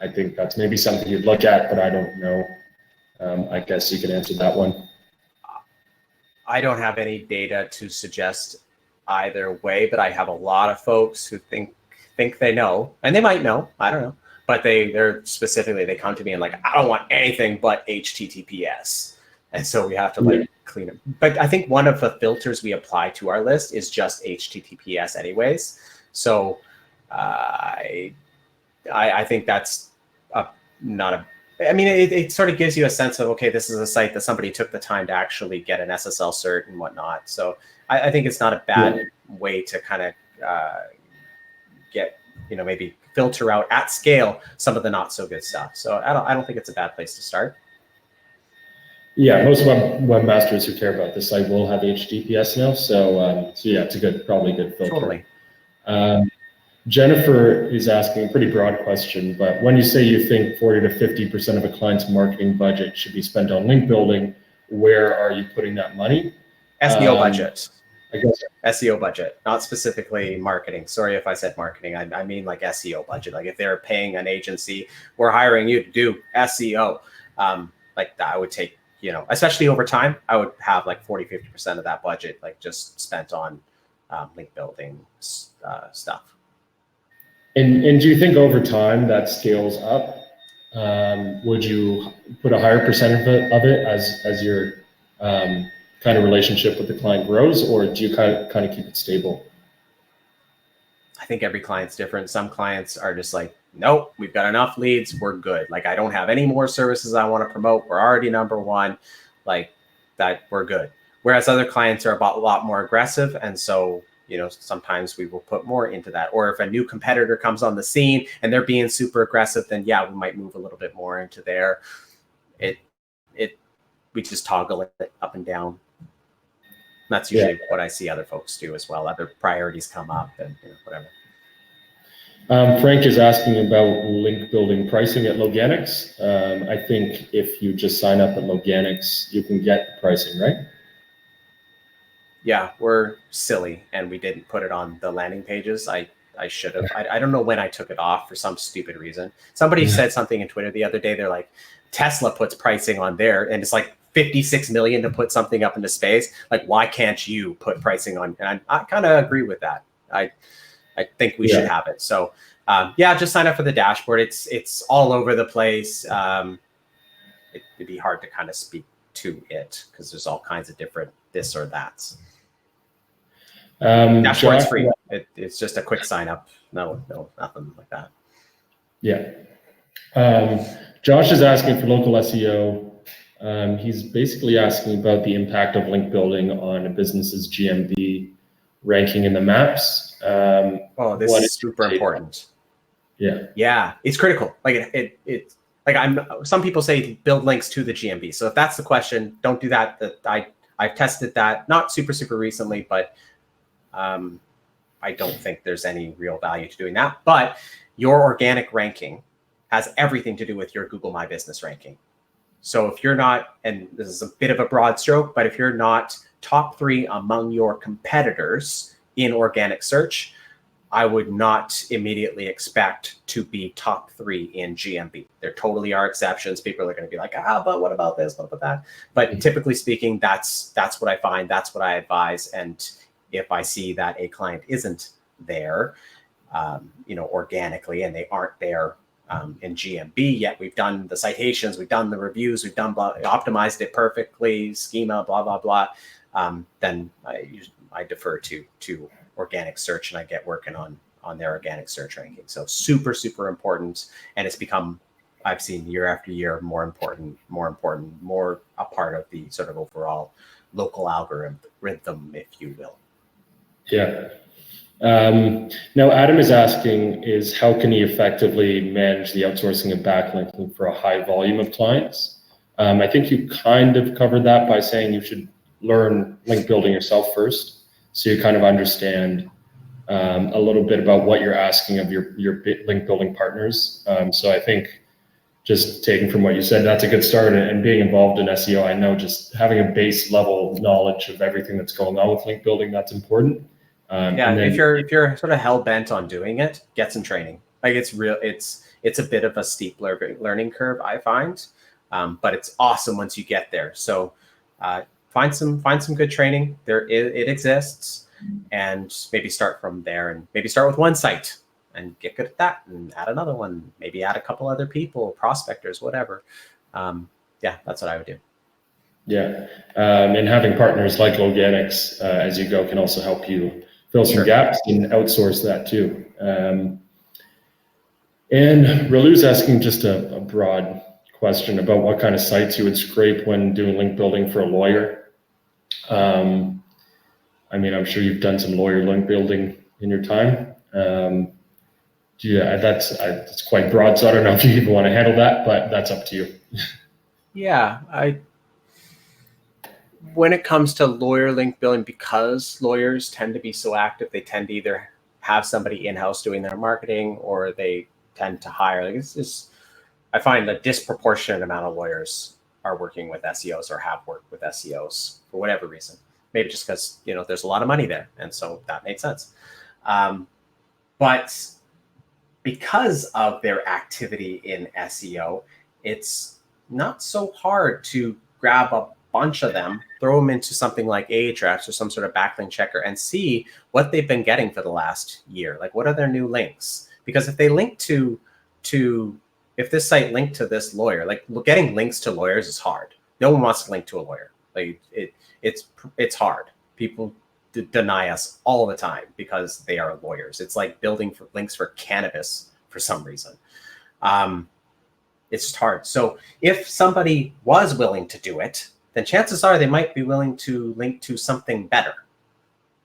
I think that's maybe something you'd look at, but I don't know. I guess you can answer that one. I don't have any data to suggest either way, but I have a lot of folks who think they know, and they might know, I don't know, but they're specifically, they come to me and like, I don't want anything but HTTPS. And so we have to like clean it. But I think one of the filters we apply to our list is just HTTPS anyways. So I think that's not a, I mean, it sort of gives you a sense of, okay, this is a site that somebody took the time to actually get an SSL cert and whatnot. So I think it's not a bad way to kind of get, maybe filter out at scale some of the not so good stuff. So I don't think it's a bad place to start. Yeah, most webmasters who care about this site will have HTTPS now. So yeah, it's probably a good filter. Totally. Jennifer is asking a pretty broad question, but when you say you think 40 to 50% of a client's marketing budget should be spent on link building, where are you putting that money? SEO budget. I guess SEO budget, not specifically marketing. Sorry if I said marketing. I mean like SEO budget. Like if they're paying an agency, we're hiring you to do SEO. Like that, I would take, especially over time, I would have like 40, 50% of that budget, like just spent on link building stuff. And do you think over time that scales up? Would you put a higher percentage of it as your kind of relationship with the client grows, or do you kind of keep it stable? I think every client's different. Some clients are just like, nope, we've got enough leads, we're good. Like I don't have any more services I want to promote. We're already #1, like that, we're good. Whereas other clients are a lot more aggressive, and so sometimes we will put more into that. Or if a new competitor comes on the scene and they're being super aggressive, then yeah, we might move a little bit more into there. We just toggle it up and down. That's usually what I see other folks do as well. Other priorities come up and whatever. Frank is asking about link building pricing at Loganix. I think if you just sign up at Loganix, you can get the pricing, right? Yeah, we're silly, and we didn't put it on the landing pages. I should have. I don't know when I took it off for some stupid reason. Somebody said something in Twitter the other day. They're like, Tesla puts pricing on there, and it's like 56 million to put something up into space. Like, why can't you put pricing on? And I kind of agree with that. I think we should have it. So yeah, just sign up for the dashboard. It's all over the place. It'd be hard to kind of speak to it because there's all kinds of different this or that's. Dashboard's free. It's just a quick sign up. No, nothing like that. Yeah. Josh is asking for local SEO. He's basically asking about the impact of link building on a business's GMB ranking in the maps. This is super important. Yeah, it's critical. Like it some people say build links to the GMB. So if that's the question, don't do that. I've tested that, not super recently, but I don't think there's any real value to doing that. But your organic ranking has everything to do with your Google My Business ranking. So if you're not, and this is a bit of a broad stroke, but if you're not top 3 among your competitors in organic search, I would not immediately expect to be top 3 in GMB. There totally are exceptions. People are going to be like, but what about this? What about that? But typically speaking, that's what I find. That's what I advise. And if I see that a client isn't there, organically, and they aren't there in GMB yet, we've done the citations, we've done the reviews, we've done optimized it perfectly, schema, blah, blah, blah. Then I defer to organic search, and I get working on their organic search ranking. So super important. And it's become, I've seen year after year, more important, more a part of the sort of overall local algorithm, if you will. Yeah. Now Adam is asking how can he effectively manage the outsourcing and backlinking for a high volume of clients? I think you kind of covered that by saying you should learn link building yourself first, so you kind of understand a little bit about what you're asking of your link building partners. So I think just taking from what you said, that's a good start. And being involved in SEO, I know just having a base level knowledge of everything that's going on with link building, that's important. Yeah, if you're sort of hell bent on doing it, get some training. Like it's a bit of a steep learning curve, I find, but it's awesome once you get there. So find some good training. It exists, and maybe start from there, and maybe start with one site and get good at that, and add another one. Maybe add a couple other people, prospectors, whatever. Yeah, that's what I would do. Yeah, and having partners like Loganix as you go can also help you fill some gaps and outsource that too. And Ralu's asking just a broad question about what kind of sites you would scrape when doing link building for a lawyer. I mean, I'm sure you've done some lawyer link building in your time. Yeah, that's quite broad, so I don't know if you even want to handle that, but that's up to you. Yeah, when it comes to lawyer link building, because lawyers tend to be so active, they tend to either have somebody in-house doing their marketing, or they tend to hire. Like I find a disproportionate amount of lawyers are working with SEOs or have worked with SEOs for whatever reason. Maybe just because there's a lot of money there, and so that makes sense. But because of their activity in SEO, it's not so hard to grab a bunch of them, throw them into something like Ahrefs or some sort of backlink checker, and see what they've been getting for the last year. Like, what are their new links? Because if they link if this site linked to this lawyer, like getting links to lawyers is hard. No one wants to link to a lawyer. Like it's hard. People deny us all the time because they are lawyers. It's like building links for cannabis for some reason. It's just hard. So if somebody was willing to do it, then chances are they might be willing to link to something better,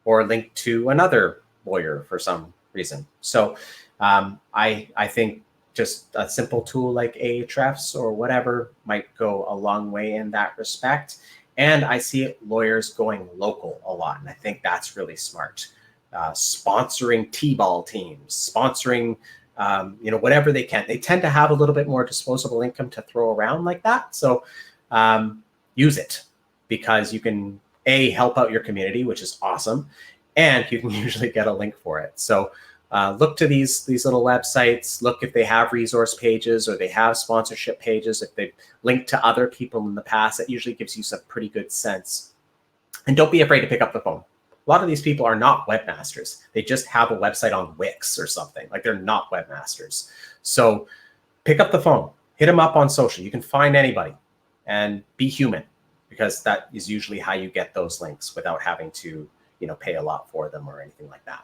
or link to another lawyer for some reason. So I think just a simple tool like Ahrefs or whatever might go a long way in that respect. And I see lawyers going local a lot, and I think that's really smart. Sponsoring T-ball teams, sponsoring whatever they can. They tend to have a little bit more disposable income to throw around like that. So use it, because you can help out your community, which is awesome, and you can usually get a link for it. So look to these little websites. Look if they have resource pages or they have sponsorship pages. If they've linked to other people in the past, that usually gives you some pretty good sense. And don't be afraid to pick up the phone. A lot of these people are not webmasters. They just have a website on Wix or something. Like, they're not webmasters. So pick up the phone, hit them up on social. You can find anybody, and be human, because that is usually how you get those links without having to, pay a lot for them or anything like that.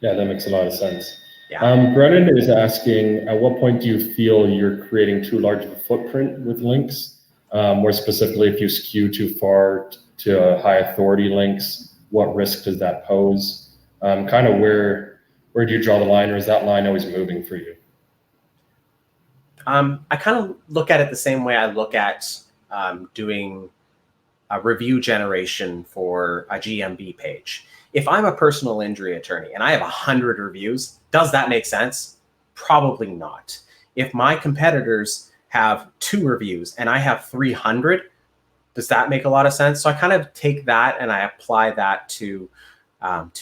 Yeah, that makes a lot of sense. Yeah. Brennan is asking, at what point do you feel you're creating too large of a footprint with links? More specifically, if you skew too far to high authority links, what risk does that pose? Kind of where do you draw the line, or is that line always moving for you? I kind of look at it the same way I look at doing a review generation for a GMB page. If I'm a personal injury attorney and I have 100 reviews, does that make sense? Probably not. If my competitors have 2 reviews and I have 300, does that make a lot of sense? So I kind of take that and I apply that to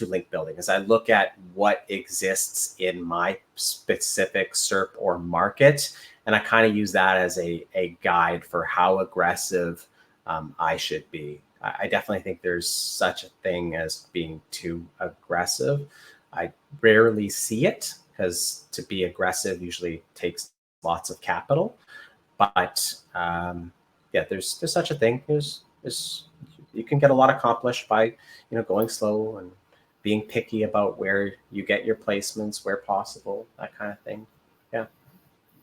link building, as I look at what exists in my specific SERP or market, and I kind of use that as a guide for how aggressive I should be. I definitely think there's such a thing as being too aggressive. I rarely see it, because to be aggressive usually takes lots of capital. But yeah, there's such a thing. There's you can get a lot accomplished by going slow and being picky about where you get your placements, where possible, that kind of thing. Yeah.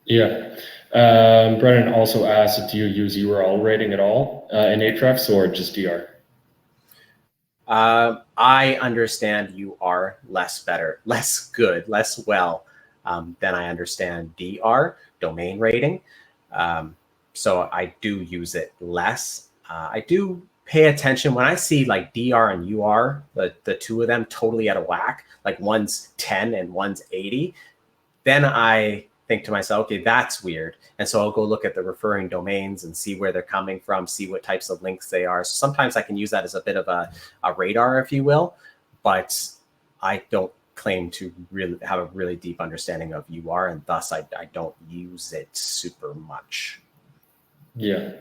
Yeah. Brennan also asked, do you use URL rating at all in Ahrefs, or just DR? I understand UR less good, less well than I understand DR, domain rating. So I do use it less. I do pay attention when I see like DR and UR, the two of them totally out of whack, like one's 10 and one's 80. Then I think to myself, okay, that's weird. And so I'll go look at the referring domains and see where they're coming from, see what types of links they are. So sometimes I can use that as a bit of a radar, if you will, but I don't claim to really have a really deep understanding of UR, and thus I don't use it super much. Yeah.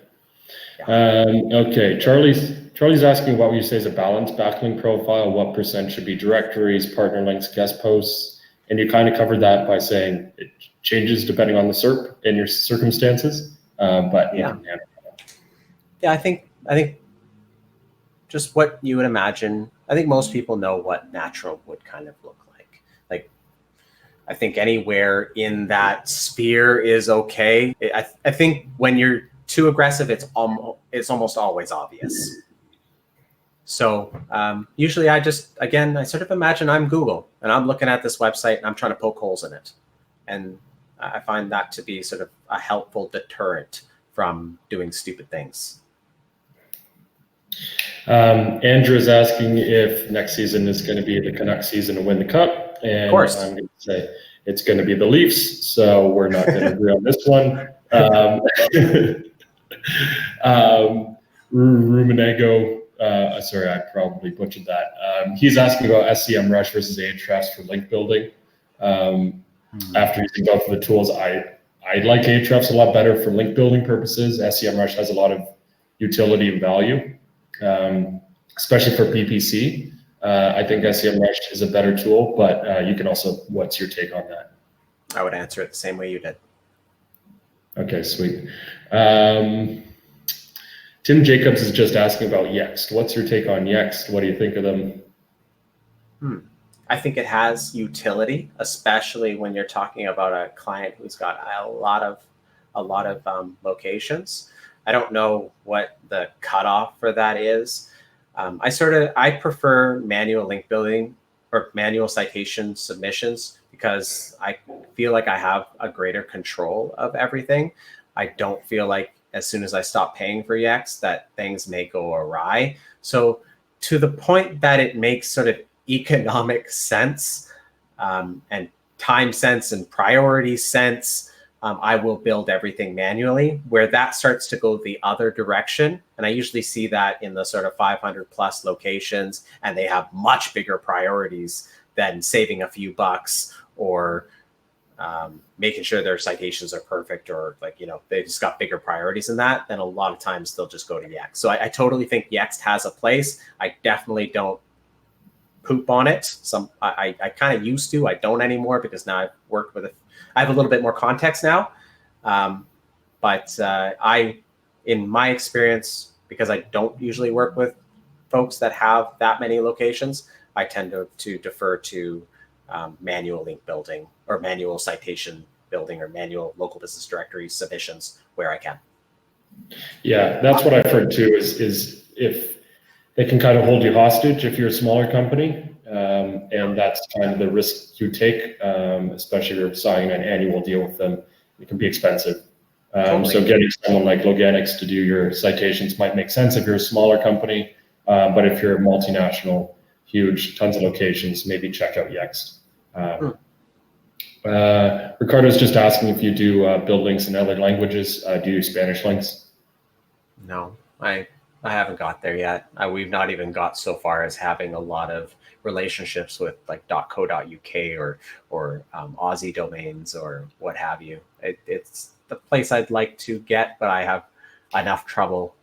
Okay. Charlie's asking what would you say is a balanced backlink profile? What % should be directories, partner links, guest posts? And you kind of covered that by saying it changes depending on the SERP and your circumstances. But yeah, I think just what you would imagine. I think most people know what natural would kind of look like. Like, I think anywhere in that sphere is okay. I think when you're too aggressive, it's almost always obvious. So usually I sort of imagine I'm Google and I'm looking at this website and I'm trying to poke holes in it. And I find that to be sort of a helpful deterrent from doing stupid things. Andrew is asking if next season is going to be the Canucks season to win the Cup. And of course. I'm going to say it's going to be the Leafs. So we're not going to agree on this one. Rumenego, sorry, I probably butchered that. He's asking about SEM Rush versus Ahrefs for link building. After using both of the tools, I like Ahrefs a lot better for link building purposes. SEM Rush has a lot of utility and value, especially for PPC. I think SEM Rush is a better tool, but you can also, what's your take on that? I would answer it the same way you did. Okay, sweet. Tim Jacobs is just asking about Yext. What's your take on Yext? What do you think of them? I think it has utility, especially when you're talking about a client who's got a lot of locations. I don't know what the cutoff for that is. I prefer manual link building or manual citation submissions because I feel like I have a greater control of everything. I don't feel like as soon as I stop paying for Yext that things may go awry. So to the point that it makes sort of economic sense and time sense and priority sense, I will build everything manually. Where that starts to go the other direction, and I usually see that in the sort of 500 plus locations, and they have much bigger priorities than saving a few bucks or making sure their citations are perfect, or they just got bigger priorities than that, then a lot of times they'll just go to Yext. So I totally think Yext has a place. I definitely don't poop on it. I kind of used to. I don't anymore because now I've worked with I have a little bit more context now. But in my experience, because I don't usually work with folks that have that many locations, I tend to defer to manual link building or manual citation building or manual local business directory submissions where I can. Yeah, that's what I've heard too, is if they can kind of hold you hostage if you're a smaller company. And that's kind of the risk you take, especially if you're signing an annual deal with them. It can be expensive. Totally. So getting someone like Loganix to do your citations might make sense if you're a smaller company. But if you're a multinational, huge, tons of locations, maybe check out Yext. Ricardo's just asking if you do build links in other languages. Do you Spanish links? No, I haven't got there yet. We've not even got so far as having a lot of relationships with like .co.uk or Aussie domains or what have you. It's the place I'd like to get, but I have enough trouble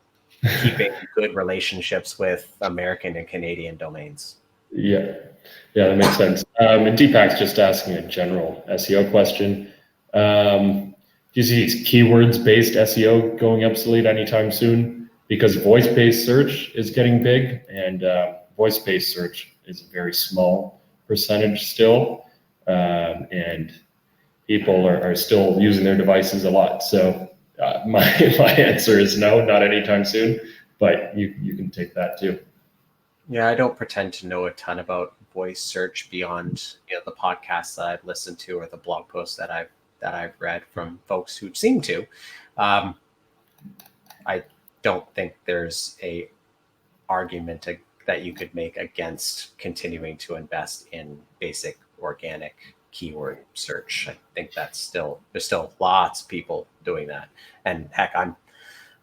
keeping good relationships with American and Canadian domains. Yeah, that makes sense. And Deepak's just asking a general SEO question. Do you see keywords-based SEO going obsolete anytime soon? Because voice-based search is getting big, and voice-based search is a very small percentage still, and people are still using their devices a lot. So my answer is no, not anytime soon, but you can take that too. Yeah, I don't pretend to know a ton about voice search beyond the podcasts that I've listened to or the blog posts that I've read from folks who seem to. I don't think there's a argument that you could make against continuing to invest in basic organic keyword search. I think there's still lots of people doing that. And heck,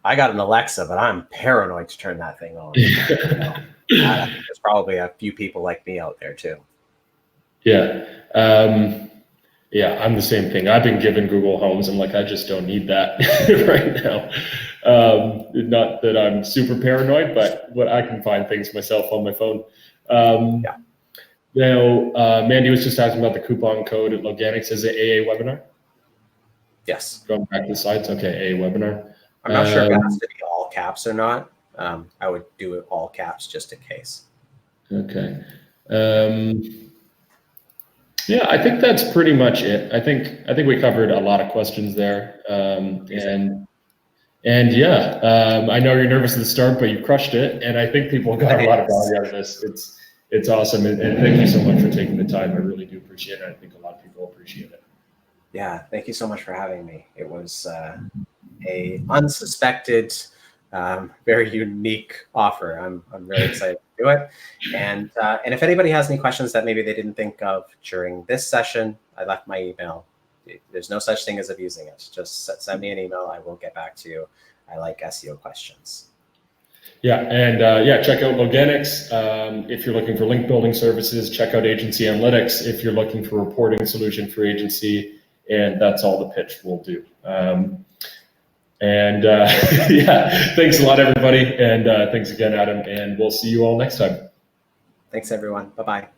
I got an Alexa, but I'm paranoid to turn that thing on. I think there's probably a few people like me out there too. Yeah. Yeah, I'm the same thing. I've been given Google Homes. I'm like, I just don't need that right now. Not that I'm super paranoid, but I can find things myself on my phone. Yeah. Now, Mandy was just asking about the coupon code at Loganix. Is it AA webinar? Yes. Going back to the slides. Okay, AA webinar. I'm not sure if it has to be all caps or not. I would do it all caps just in case. Okay. Yeah, I think that's pretty much it. I think we covered a lot of questions there. And yeah, I know you're nervous at the start, but you crushed it. And I think people got a lot of value out of this. It's awesome. And thank you so much for taking the time. I really do appreciate it. I think a lot of people appreciate it. Yeah, thank you so much for having me. It was a unsuspected, very unique offer. I'm really excited to do it. And if anybody has any questions that maybe they didn't think of during this session, I left my email. There's no such thing as abusing it. Just send me an email. I will get back to you. I like SEO questions. Yeah, and yeah, check out Loganix if you're looking for link building services. Check out Agency Analytics if you're looking for a reporting solution for agency. And that's all the pitch will do. Yeah, thanks a lot, everybody. And thanks again, Adam. And we'll see you all next time. Thanks, everyone. Bye-bye.